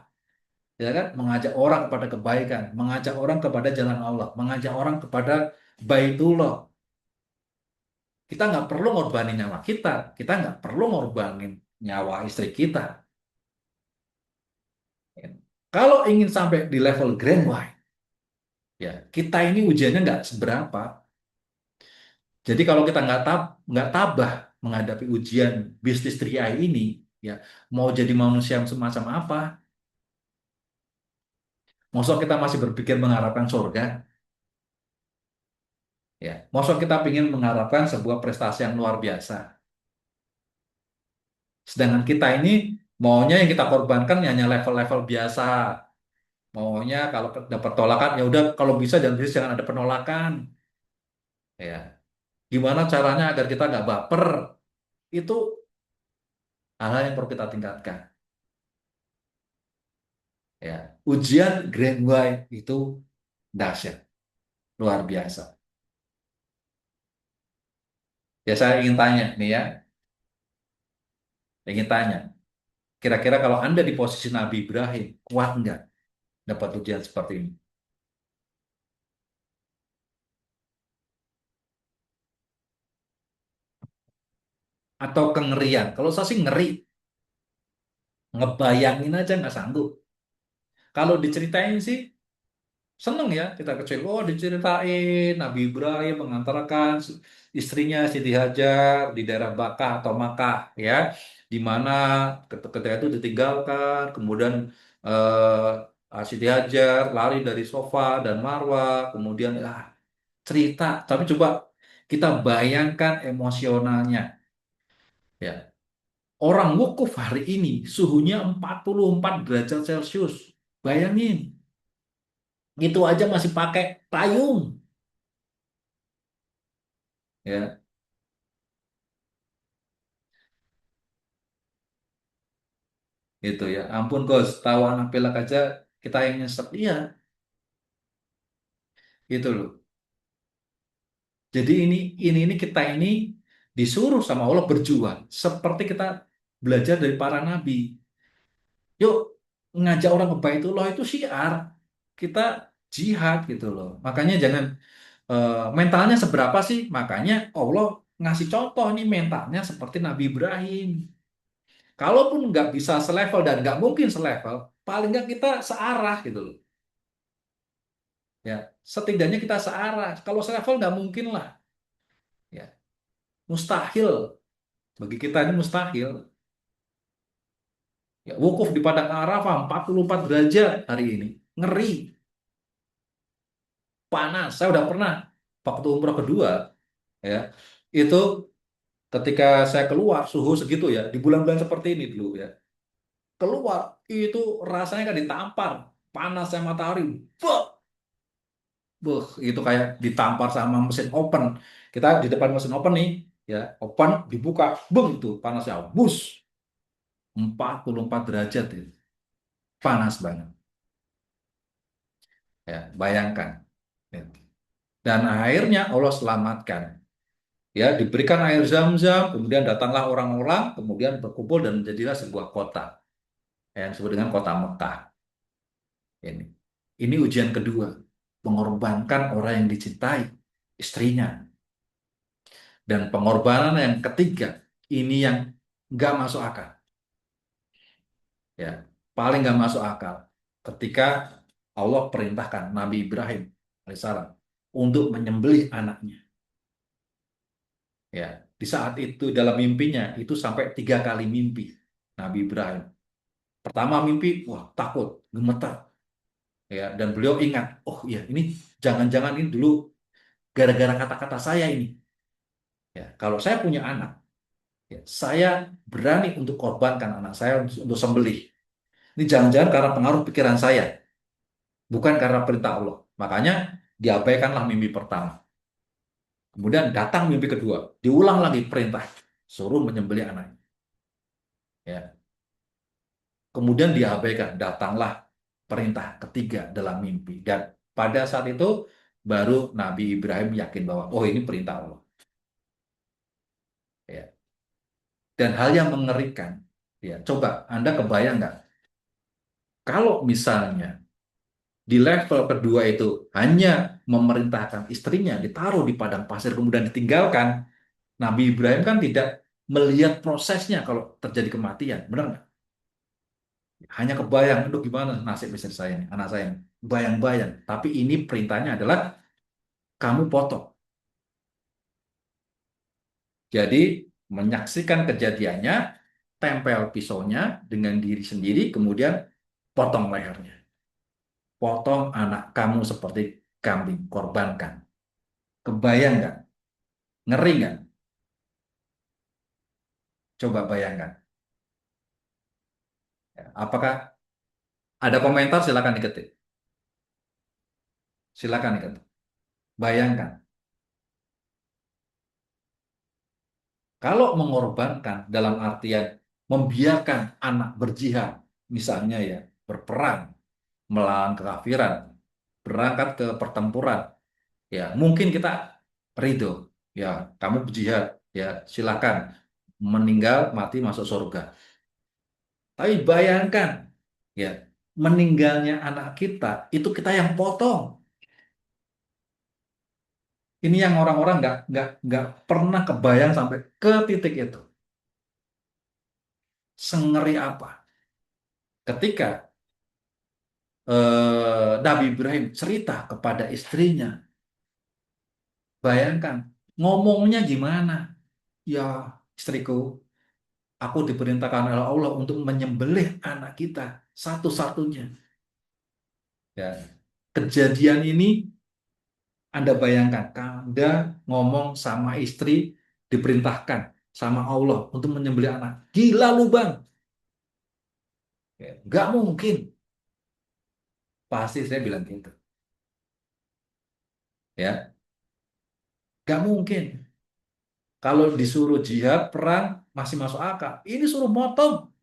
ya kan? Mengajak orang kepada kebaikan, mengajak orang kepada jalan Allah, mengajak orang kepada Baitullah. Kita nggak perlu ngorbanin nyawa kita nggak perlu ngorbanin nyawa istri kita. Kalau ingin sampai di level Grand White, ya kita ini ujiannya nggak seberapa. Jadi kalau kita nggak tabah menghadapi ujian bisnis 3i ini, ya mau jadi manusia yang semacam apa? Maksud kita masih berpikir mengharapkan surga, ya. Maksud kita ingin mengharapkan sebuah prestasi yang luar biasa. Sedangkan kita ini maunya yang kita korbankan hanya level-level biasa. Maunya kalau dapat tolakan ya udah kalau bisa jangan ada penolakan, ya. Gimana caranya agar kita nggak baper? Itu hal-hal yang perlu kita tingkatkan. Ya, ujian Grand White itu dahsyat, luar biasa. Ya saya ingin tanya nih ya, ingin tanya, kira-kira kalau Anda di posisi Nabi Ibrahim, kuat nggak dapat ujian seperti ini? Atau kengerian? Kalau saya sih ngeri, ngebayangin aja nggak sanggup. Kalau diceritain sih seneng ya kita kecil. Oh diceritain Nabi Ibrahim mengantarkan istrinya Siti Hajar di daerah Bakah atau Makkah ya, di mana ketika itu ditinggalkan, kemudian Siti Hajar lari dari Sofa dan Marwa, kemudian cerita. Tapi coba kita bayangkan emosionalnya ya. Orang wukuf hari ini suhunya 44 derajat Celcius. Bayangin, itu aja masih pakai payung. Ya, itu ya. Ampun, Gus. Tahu anak pelak aja kita yang nyesek. Iya, itu loh. Jadi ini kita ini disuruh sama Allah berjuang seperti kita belajar dari para nabi. Yuk ngajak orang ke Baitullah itu syiar. Kita jihad gitu loh. Makanya jangan mentalnya seberapa sih? Makanya Allah ngasih contoh nih mentalnya seperti Nabi Ibrahim. Kalaupun nggak bisa selevel dan nggak mungkin selevel, paling nggak kita searah gitu loh. Ya, setidaknya kita searah. Kalau selevel nggak mungkin lah. Ya, mustahil. Bagi kita ini mustahil. Ya, wukuf di Padang Arafah 44 derajat hari ini. Ngeri, panas. Saya udah pernah waktu umroh kedua, ya. Itu ketika saya keluar suhu segitu ya, di bulan-bulan seperti ini dulu ya, keluar itu rasanya kan ditampar panasnya matahari, beuh, beuh, itu kayak ditampar sama mesin open. Kita di depan mesin open nih, ya, open dibuka, bung itu panasnya, bus, 44 derajat itu, panas banget, ya, bayangkan. Ya. Dan akhirnya Allah selamatkan, ya, diberikan air zam-zam, kemudian datanglah orang-orang, kemudian berkumpul dan menjadilah sebuah kota, yang disebut dengan kota Mekah. Ini, ini ujian kedua, mengorbankan orang yang dicintai, istrinya. Dan pengorbanan yang ketiga, ini yang nggak masuk akal, ya, paling nggak masuk akal. Ketika Allah perintahkan Nabi Ibrahim alaihissalam untuk menyembelih anaknya, ya, di saat itu dalam mimpinya itu sampai 3 kali mimpi Nabi Ibrahim. Pertama mimpi, wah, takut, gemetar, ya, dan beliau ingat, oh iya, ini jangan-jangan ini dulu gara-gara kata-kata saya ini. Ya, kalau saya punya anak, ya, saya berani untuk korbankan anak saya untuk sembelih. Ini jangan-jangan karena pengaruh pikiran saya, bukan karena perintah Allah. Makanya diabaikanlah mimpi pertama. Kemudian datang mimpi kedua, diulang lagi perintah, suruh menyembelih anaknya. Ya. Kemudian diabaikan, datanglah perintah ketiga dalam mimpi. Dan pada saat itu baru Nabi Ibrahim yakin bahwa, oh, ini perintah Allah. Ya. Dan hal yang mengerikan, ya, coba Anda kebayang nggak? Kalau misalnya di level kedua itu hanya memerintahkan istrinya ditaruh di padang pasir kemudian ditinggalkan, Nabi Ibrahim kan tidak melihat prosesnya kalau terjadi kematian, benar nggak? Hanya kebayang, aduh gimana nasib istri saya ini, anak saya ini. Bayang-bayang. Tapi ini perintahnya adalah kamu potong. Jadi menyaksikan kejadiannya, tempel pisaunya dengan diri sendiri, kemudian potong lehernya. Potong anak kamu seperti kambing, korbankan. Kebayang nggak? Ngeri nggak? Coba bayangkan. Ya, apakah ada komentar? Silakan diketik. Silakan diketik. Bayangkan. Kalau mengorbankan dalam artian membiarkan anak berjihad, misalnya ya, berperang, melawan kekafiran, berangkat ke pertempuran, ya, mungkin kita ridho, ya, kamu berjihad, ya, silakan, meninggal, mati, masuk surga. Tapi bayangkan, ya, meninggalnya anak kita, itu kita yang potong. Ini yang orang-orang nggak pernah kebayang sampai ke titik itu. Sengeri apa? Ketika Nabi Ibrahim cerita kepada istrinya, bayangkan ngomongnya gimana? Ya, istriku, aku diperintahkan oleh Allah untuk menyembelih anak kita satu-satunya. Ya, kejadian ini Anda bayangkan, Anda ngomong sama istri diperintahkan sama Allah untuk menyembelih anak. Gila lu bang, ya, nggak mungkin. Pasti saya bilang gitu, ya, nggak mungkin. Kalau disuruh jihad perang masih masuk akal. Ini suruh motong,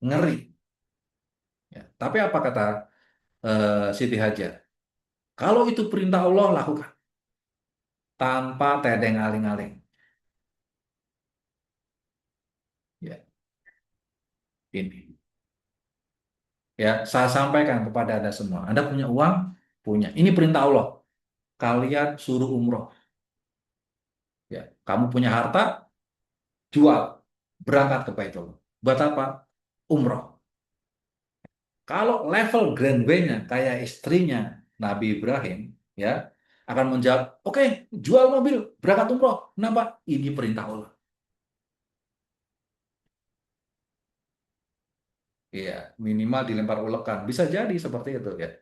ngeri. Ya, tapi apa kata Siti Hajar? Kalau itu perintah Allah lakukan tanpa tedeng aling-aling. Ya, ini. Ya, saya sampaikan kepada Anda semua. Anda punya uang? Punya. Ini perintah Allah. Kalian suruh umroh. Ya, kamu punya harta? Jual. Berangkat ke Baitullah. Buat apa? Umroh. Kalau level Grand W-nya kayak istrinya Nabi Ibrahim, ya, akan menjawab, oke, jual mobil, berangkat umroh. Kenapa? Ini perintah Allah. Iya, minimal dilempar ulekan. Bisa jadi seperti itu ya.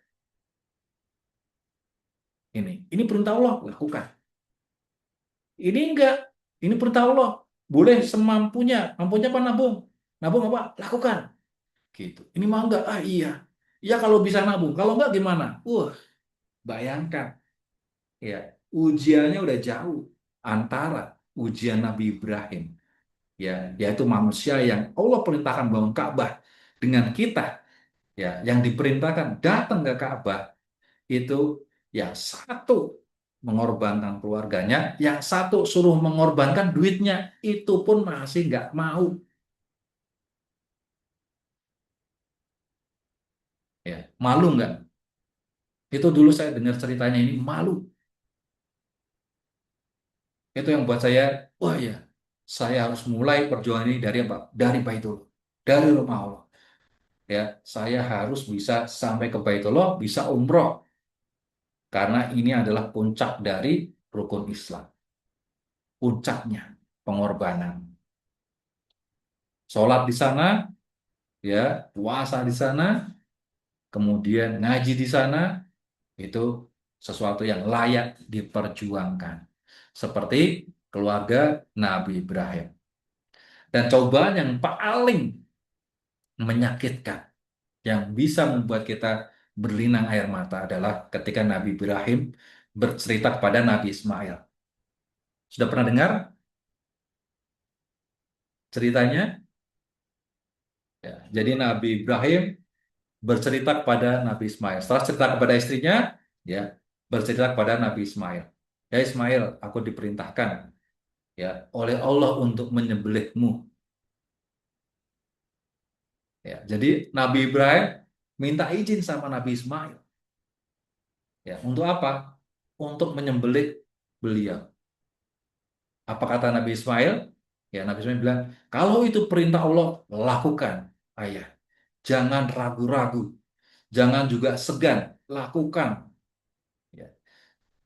Ini perintah Allah, lakukan. Ini enggak, ini perintah Allah. Boleh semampunya, mampunya apa nabung? Nabung apa? Lakukan. Gitu. Ini mau enggak? Ah iya. Iya kalau bisa nabung. Kalau enggak gimana? Bayangkan ya, ujiannya udah jauh antara ujian Nabi Ibrahim ya, yaitu manusia yang Allah perintahkan bangun Ka'bah, dengan kita ya yang diperintahkan datang ke Ka'bah. Itu yang satu mengorbankan keluarganya, yang satu suruh mengorbankan duitnya, itu pun masih nggak mau. Ya, malu nggak? Itu dulu saya dengar ceritanya ini malu. Itu yang buat saya, wah ya, saya harus mulai perjuangan ini dari apa? Dari Baitullah, dari rumah Allah. Ya, saya harus bisa sampai ke Baitullah, bisa umroh, karena ini adalah puncak dari rukun Islam, puncaknya pengorbanan. Sholat di sana, ya, puasa di sana, kemudian ngaji di sana, itu sesuatu yang layak diperjuangkan. Seperti keluarga Nabi Ibrahim. Dan cobaan yang paling menyakitkan, yang bisa membuat kita berlinang air mata adalah ketika Nabi Ibrahim bercerita kepada Nabi Ismail. Sudah pernah dengar ceritanya? Ya, jadi Nabi Ibrahim bercerita kepada Nabi Ismail. Setelah cerita kepada istrinya, ya, bercerita kepada Nabi Ismail. Ya Ismail, aku diperintahkan ya oleh Allah untuk menyembelihmu. Ya, jadi Nabi Ibrahim minta izin sama Nabi Ismail. Ya, untuk apa? Untuk menyembelih beliau. Apa kata Nabi Ismail? Ya, Nabi Ismail bilang, kalau itu perintah Allah, lakukan, ayah. Jangan ragu-ragu, jangan juga segan, lakukan. Ya.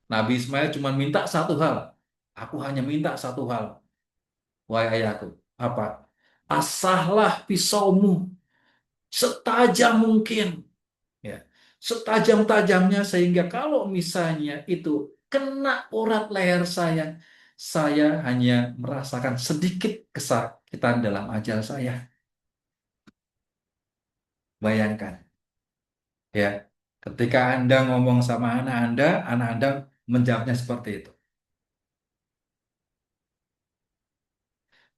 Nabi Ismail cuma minta satu hal. Aku hanya minta satu hal, wahai ayahku. Apa? Asahlah pisaumu setajam mungkin. Ya. Setajam-tajamnya sehingga kalau misalnya itu kena urat leher saya hanya merasakan sedikit kesakitan dalam ajal saya. Bayangkan, ya, ketika Anda ngomong sama anak Anda menjawabnya seperti itu.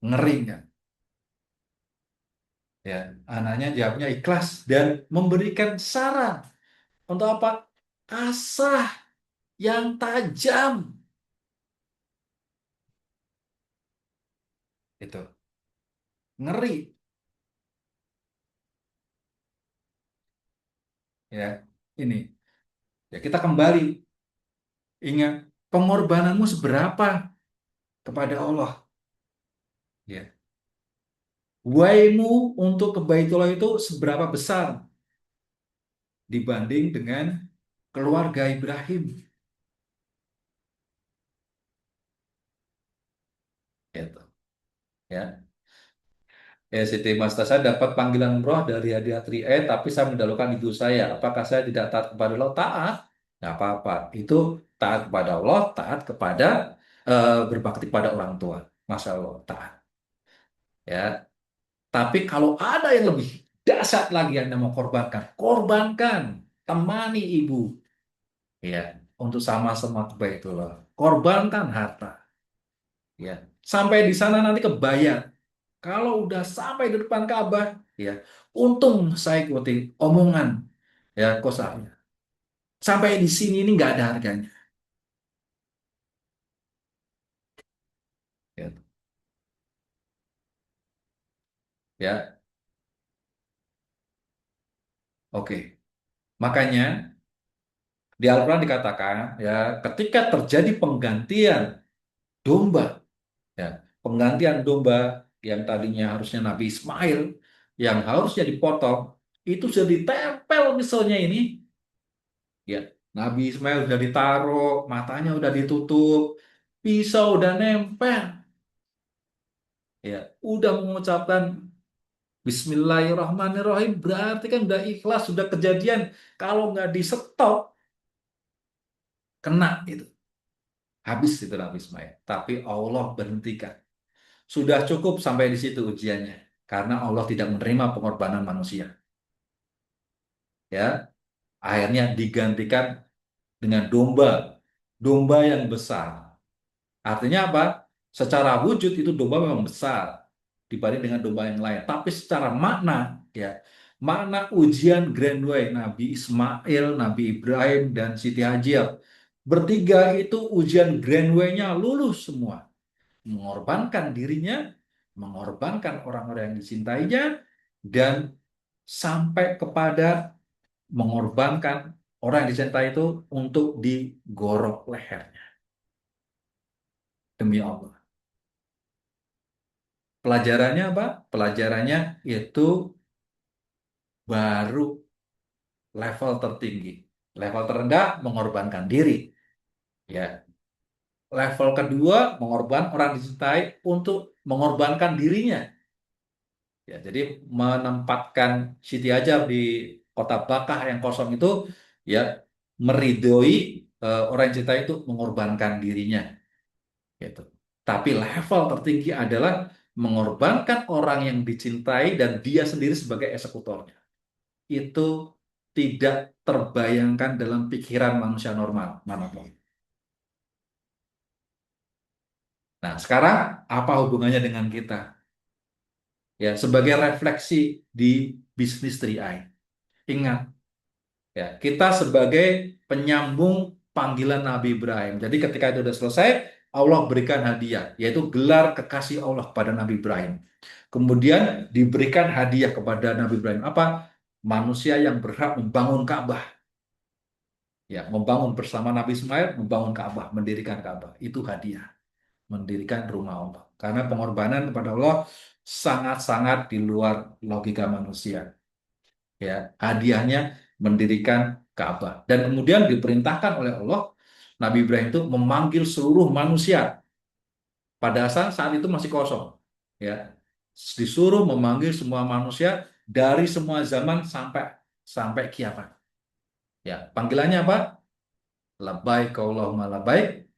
Ngeri nggak? Ya, anaknya jawabnya ikhlas dan memberikan saran untuk apa? Asah yang tajam. Itu ngeri, ya. Ini, ya kita kembali ingat pengorbananmu seberapa kepada Allah. Ya. Waimu untuk ke Baitullah itu seberapa besar dibanding dengan keluarga Ibrahim. Gitu. Ya. Ya, Siti Mas saya dapat panggilan umroh dari hadiah 3E, tapi saya mendahulukan ibu saya. Apakah saya tidak taat kepada Allah? Taat. Nggak apa-apa. Itu taat kepada Allah, taat kepada berbakti pada orang tua. Masya Allah, taat. Ya. Tapi kalau ada yang lebih dahsyat lagi yang Anda mau korbankan, korbankan. Temani ibu. Ya, untuk sama-sama kebaitulah. Korbankan harta. Ya, sampai di sana nanti kebayar. Kalau udah sampai di depan Ka'bah, ya, untung saya ikuti omongan ya kos saya. Sampai di sini ini nggak ada harganya. Ya, ya, oke. Makanya di Al-Quran dikatakan ya, ketika terjadi penggantian domba, ya, penggantian domba yang tadinya harusnya Nabi Ismail yang harusnya dipotong, itu sudah ditempel misalnya ini, ya, Nabi Ismail sudah ditaruh, matanya udah ditutup, pisau udah nempel, ya, udah mengucapkan Bismillahirrahmanirrahim, berarti kan udah ikhlas, sudah kejadian. Kalau nggak di stop, kena itu. Habis itu Nabi Ismail. Tapi Allah berhentikan. Sudah cukup sampai di situ ujiannya. Karena Allah tidak menerima pengorbanan manusia. Ya, akhirnya digantikan dengan domba. Domba yang besar. Artinya apa? Secara wujud itu domba memang besar dibanding dengan domba yang lain. Tapi secara makna, ya, makna ujian Grand Way Nabi Ismail, Nabi Ibrahim, dan Siti Hajar. Bertiga itu ujian Grand Way-nya lulus semua. Mengorbankan dirinya, mengorbankan orang-orang yang dicintainya, dan sampai kepada mengorbankan orang yang dicintai itu untuk digorok lehernya. Demi Allah. Pelajarannya apa? Pelajarannya itu baru level tertinggi. Level terendah mengorbankan diri. Ya. Level kedua mengorbankan orang dicintai untuk mengorbankan dirinya. Ya, jadi menempatkan Siti Hajar di kota Bakah yang kosong itu ya meridhoi orang yang dicintai itu mengorbankan dirinya gitu. Tapi level tertinggi adalah mengorbankan orang yang dicintai dan dia sendiri sebagai eksekutornya. Itu tidak terbayangkan dalam pikiran manusia normal manapun. Nah, sekarang apa hubungannya dengan kita? Ya, sebagai refleksi di bisnis 3i. Ingat, ya, kita sebagai penyambung panggilan Nabi Ibrahim. Jadi ketika itu sudah selesai, Allah berikan hadiah, yaitu gelar kekasih Allah kepada Nabi Ibrahim. Kemudian diberikan hadiah kepada Nabi Ibrahim. Apa? Manusia yang berhak membangun Ka'bah. Ya, membangun bersama Nabi Ismail, membangun Ka'bah, mendirikan Ka'bah. Itu hadiah, mendirikan rumah Allah. Karena pengorbanan kepada Allah sangat-sangat di luar logika manusia. Ya, hadiahnya mendirikan Ka'bah. Dan kemudian diperintahkan oleh Allah, Nabi Ibrahim itu memanggil seluruh manusia. Pada saat itu masih kosong. Ya, disuruh memanggil semua manusia dari semua zaman sampai sampai kiamat. Ya, panggilannya apa? Labbaik Allahumma labbaik.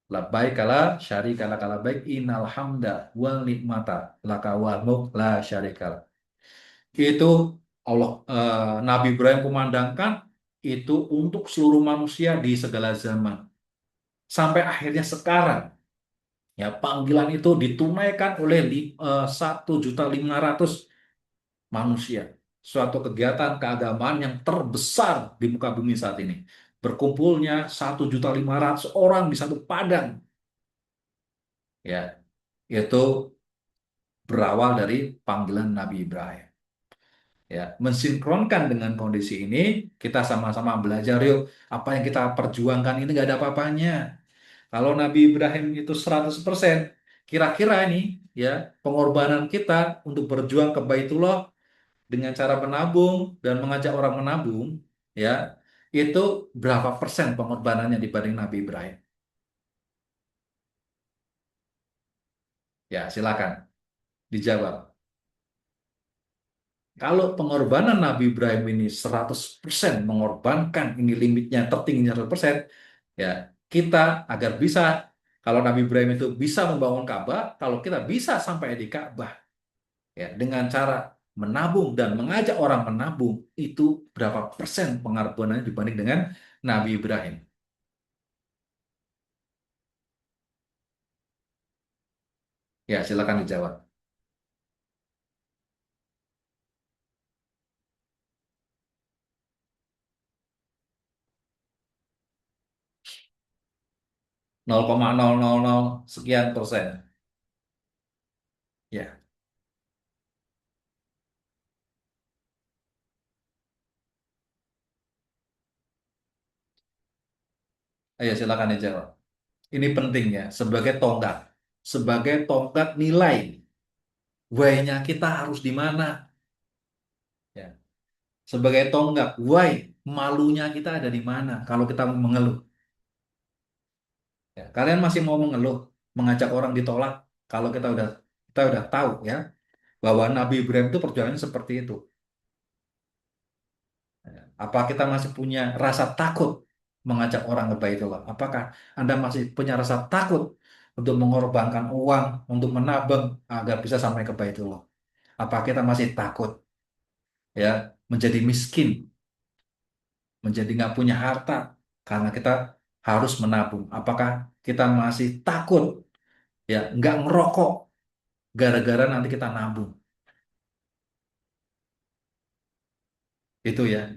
Labbaik kala syarika laka labbaik innal hamda wal nikmata laka wal mulk la syarikal. Itu Nabi Ibrahim kumandangkan itu untuk seluruh manusia di segala zaman. Sampai akhirnya sekarang ya panggilan itu ditunaikan oleh 1.500.000 manusia. Suatu kegiatan keagamaan yang terbesar di muka bumi saat ini. Berkumpulnya 1.500.000 orang di satu padang. Ya, itu berawal dari panggilan Nabi Ibrahim. Ya, mensinkronkan dengan kondisi ini, kita sama-sama belajar yuk. Apa yang kita perjuangkan ini nggak ada apa-apanya. Kalau Nabi Ibrahim itu 100%, kira-kira ini ya pengorbanan kita untuk berjuang ke Baitullah dengan cara menabung dan mengajak orang menabung, ya itu berapa persen pengorbanannya dibanding Nabi Ibrahim? Ya, silakan dijawab. Kalau pengorbanan Nabi Ibrahim ini 100% mengorbankan, ini limitnya tertingginya 100%, ya kita agar bisa, kalau Nabi Ibrahim itu bisa membangun Ka'bah, kalau kita bisa sampai di Ka'bah, ya dengan cara menabung dan mengajak orang menabung, itu berapa persen pengorbanannya dibanding dengan Nabi Ibrahim? Ya, silakan dijawab. 0,000 sekian persen. Ya, ayo silakan dijawab. Ini penting ya, sebagai tonggak nilai. Why-nya kita harus di mana? Ya. Sebagai tonggak, why malunya kita ada di mana kalau kita mengeluh? Ya. Kalian masih mau mengeluh, mengajak orang ditolak kalau kita udah tahu ya bahwa Nabi Ibrahim itu perjuangannya seperti itu. Ya. Apa kita masih punya rasa takut? mengajak orang ke Baitullah? Apakah Anda masih punya rasa takut untuk mengorbankan uang, untuk menabung agar bisa sampai ke Baitullah? Apa kita masih takut ya menjadi miskin, menjadi nggak punya harta karena kita harus menabung? Apakah kita masih takut ya nggak ngerokok gara-gara nanti kita nabung? Itu ya,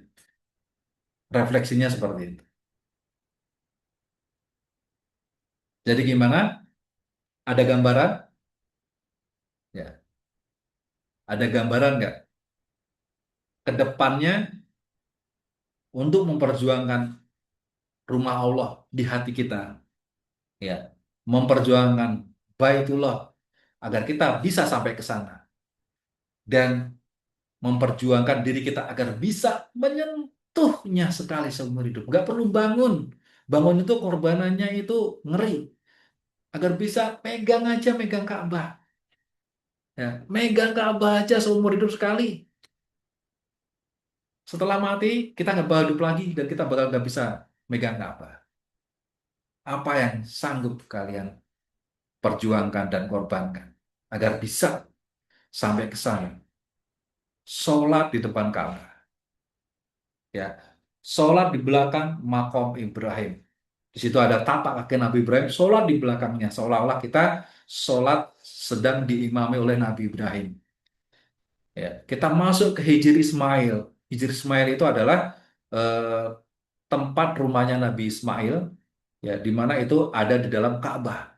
refleksinya seperti itu. Jadi gimana? Ada gambaran? Ya, ada gambaran nggak ke depannya untuk memperjuangkan rumah Allah di hati kita, ya, memperjuangkan Baitullah agar kita bisa sampai ke sana dan memperjuangkan diri kita agar bisa menyentuhnya sekali seumur hidup. Nggak perlu bangun, bangun itu korbanannya itu ngeri. Agar bisa pegang aja, megang Ka'bah, ya, megang Ka'bah aja seumur hidup sekali. Setelah mati kita nggak bakal hidup lagi dan kita bakal nggak bisa megang Ka'bah. Apa yang sanggup kalian perjuangkan dan korbankan agar bisa sampai ke sana? Sholat di depan Ka'bah, ya, sholat di belakang makom Ibrahim. Di situ ada tapak kaki Nabi Ibrahim, sholat di belakangnya, seolah-olah kita sholat sedang diimami oleh Nabi Ibrahim. Ya, kita masuk ke Hijr Ismail. Hijr Ismail itu adalah eh, tempat rumahnya Nabi Ismail, ya, di mana itu ada di dalam Ka'bah.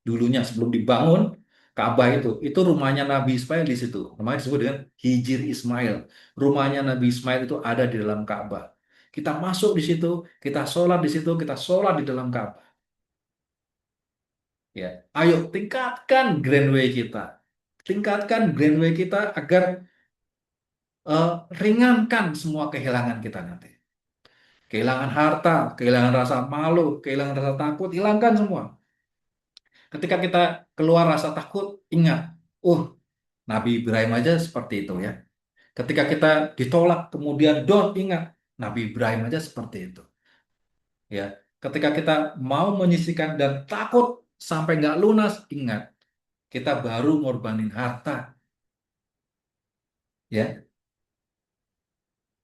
Dulunya sebelum dibangun Ka'bah itu rumahnya Nabi Ismail di situ. Namanya disebut dengan Hijr Ismail. Rumahnya Nabi Ismail itu ada di dalam Ka'bah. Kita masuk di situ, kita sholat di situ, kita sholat di dalam Ka'bah. Ya, ayo tingkatkan Grand Way kita, tingkatkan Grand Way kita agar eh, ringankan semua kehilangan kita nanti. Kehilangan harta, kehilangan rasa malu, kehilangan rasa takut, hilangkan semua. Ketika kita keluar rasa takut, ingat, oh, Nabi Ibrahim aja seperti itu ya. Ketika kita ditolak, kemudian down, ingat, Nabi Ibrahim aja seperti itu. Ya, ketika kita mau menyisihkan dan takut sampai nggak lunas, ingat, kita baru ngorbanin harta. Ya,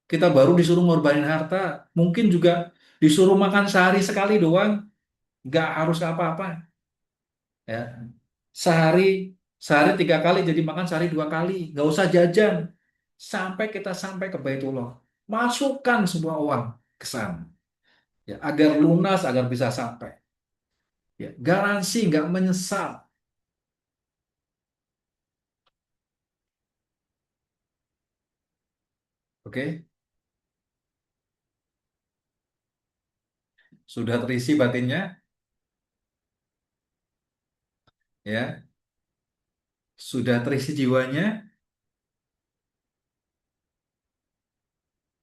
kita baru disuruh ngorbanin harta. Mungkin juga disuruh makan sehari sekali doang, nggak harus apa-apa. Ya, sehari sehari 3 kali jadi makan sehari 2 kali, nggak usah jajan sampai kita sampai ke Baitullah. Masukkan semua uang ke sana, ya, agar lunas, agar bisa sampai. Ya, garansi nggak menyesal. Oke, sudah terisi batinnya, ya, sudah terisi jiwanya,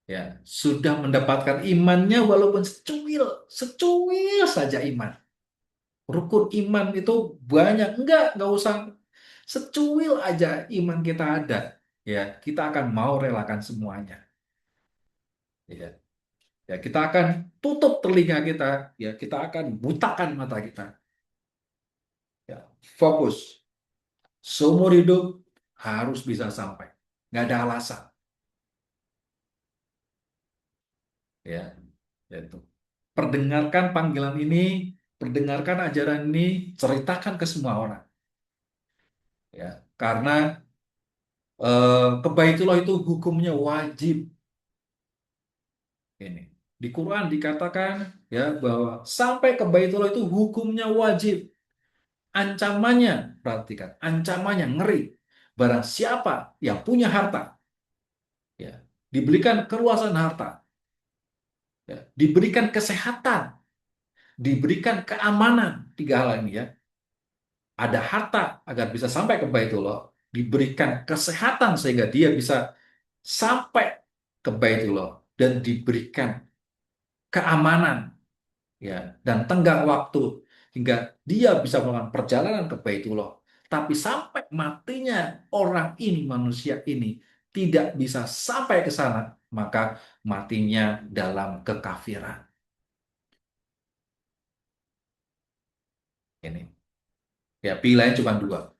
ya, sudah mendapatkan imannya walaupun secuil, secuil saja iman. Rukun iman itu banyak, nggak usah secuil aja iman kita ada, ya, kita akan mau relakan semuanya, ya, ya, kita akan tutup telinga kita, ya, kita akan butakan mata kita, ya, fokus seumur hidup harus bisa sampai, nggak ada alasan, ya, itu. Perdengarkan panggilan ini, perdengarkan ajaran ini, ceritakan ke semua orang, ya, karena kebaitulah itu hukumnya wajib. Ini di Quran dikatakan ya bahwa sampai ke Baitullah itu hukumnya wajib. Ancamannya, perhatikan, ancamannya ngeri. Barang siapa yang punya harta, ya, diberikan keluasan harta, ya, diberikan kesehatan, diberikan keamanan, 3 hal ini ya. Ada harta agar bisa sampai ke Baitullah, diberikan kesehatan sehingga dia bisa sampai ke Baitullah, dan diberikan keamanan, ya, dan tenggang waktu hingga dia bisa melakukan perjalanan ke Baitullah. Tapi sampai matinya orang ini, manusia ini tidak bisa sampai ke sana, maka matinya dalam kekafiran. Ini. Ya, pilihannya cuma dua.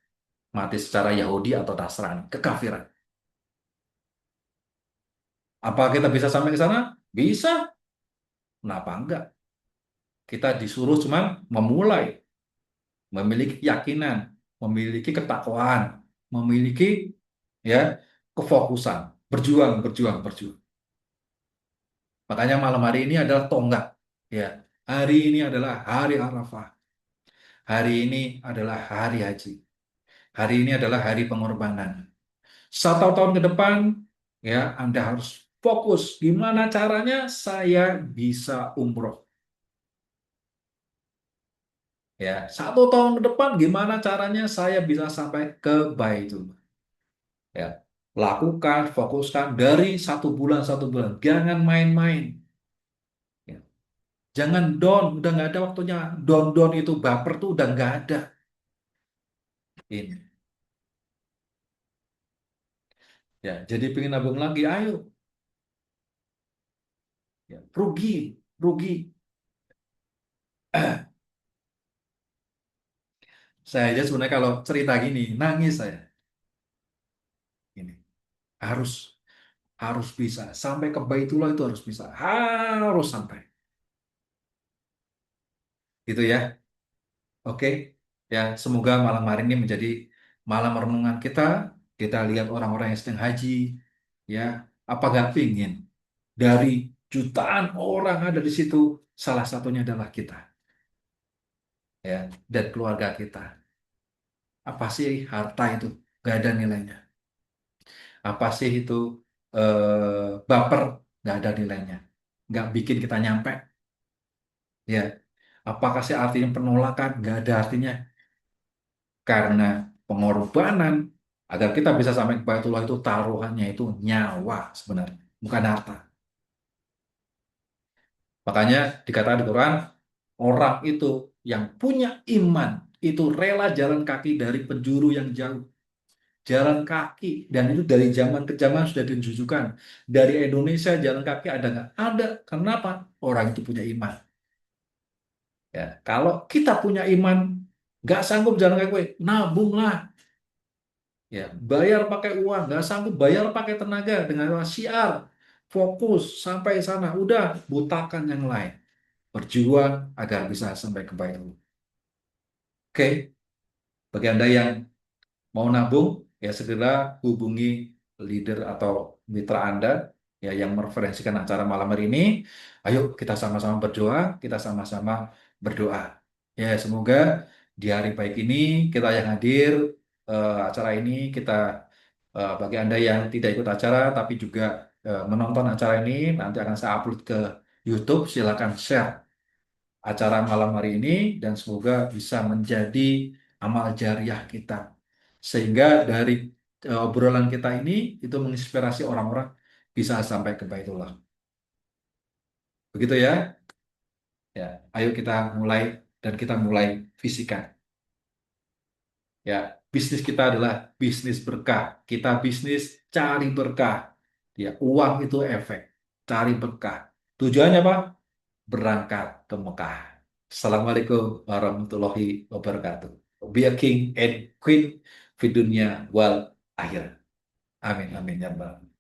Mati secara Yahudi atau Nasrani, kekafiran. Apa kita bisa sampai ke sana? Bisa. Kenapa enggak? Kita disuruh cuma memulai, memiliki keyakinan, memiliki ketakwaan, memiliki ya kefokusan, berjuang, berjuang, berjuang. Makanya malam hari ini adalah tonggak. Ya, hari ini adalah hari Arafah. Hari ini adalah hari haji. Hari ini adalah hari pengorbanan. 1 tahun ke depan, ya Anda harus fokus. Gimana caranya saya bisa umroh? Ya, 1 tahun ke depan, gimana caranya saya bisa sampai ke Baitul? Ya, lakukan, fokuskan dari 1 bulan 1 bulan. Jangan main-main. Ya. Jangan down, udah nggak ada waktunya. Down-down itu baper tuh udah nggak ada. Ini. Ya, jadi pengen nabung lagi, ayo. Ya, rugi, rugi. Saya aja sebenarnya kalau cerita gini, nangis saya. Ini harus harus bisa sampai ke Baitullah itu harus bisa, harus sampai. Gitu ya. Oke, ya semoga malam hari ini menjadi malam renungan kita. Kita lihat orang-orang yang sedang haji, ya. Apa gak pingin dari jutaan orang ada di situ, salah satunya adalah kita, ya, dan keluarga kita. Apa sih harta itu? Gak ada nilainya. Apa sih itu baper? Gak ada nilainya. Gak bikin kita nyampe, ya. Apakah sih artinya penolakan? Gak ada artinya. Karena pengorbanan agar kita bisa sampai ke Baitullah itu taruhannya itu nyawa sebenarnya, bukan harta. Makanya dikatakan di Quran, orang itu yang punya iman itu rela jalan kaki dari penjuru yang jauh. Jalan kaki. Dan itu dari zaman ke zaman sudah ditunjukkan. Dari Indonesia jalan kaki ada nggak? Ada. Kenapa? Orang itu punya iman. Ya, kalau kita punya iman, nggak sanggup jalan kaki, nabunglah. Ya, bayar pakai uang, nggak sanggup bayar pakai tenaga dengan syiar, fokus sampai sana, udah butakan yang lain, berjuang agar bisa sampai ke Baitul. Oke, bagi Anda yang mau nabung, ya segera hubungi leader atau mitra Anda ya yang mereferensikan acara malam hari ini. Ayo kita sama-sama berdoa, kita sama-sama berdoa. Ya, semoga di hari baik ini kita yang hadir acara ini kita bagi Anda yang tidak ikut acara tapi juga menonton acara ini nanti akan saya upload ke YouTube. Silakan share acara malam hari ini dan semoga bisa menjadi amal jariah kita. Sehingga dari obrolan kita ini itu menginspirasi orang-orang bisa sampai ke Baitullah. Begitu ya. Ya, ayo kita mulai dan kita mulai visikan. Ya, bisnis kita adalah bisnis berkah. Kita bisnis cari berkah. Ya, uang itu efek. Cari berkah. Tujuannya apa? Berangkat ke Mekah. Assalamualaikum warahmatullahi wabarakatuh. Be a king and queen di dunia wal akhir. Amin amin ya rabbal alamin.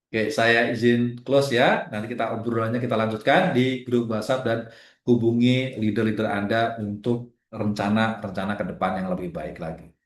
Oke, saya izin close ya. Nanti kita obrolannya kita lanjutkan di grup WhatsApp dan hubungi leader-leader Anda untuk rencana-rencana ke depan yang lebih baik lagi.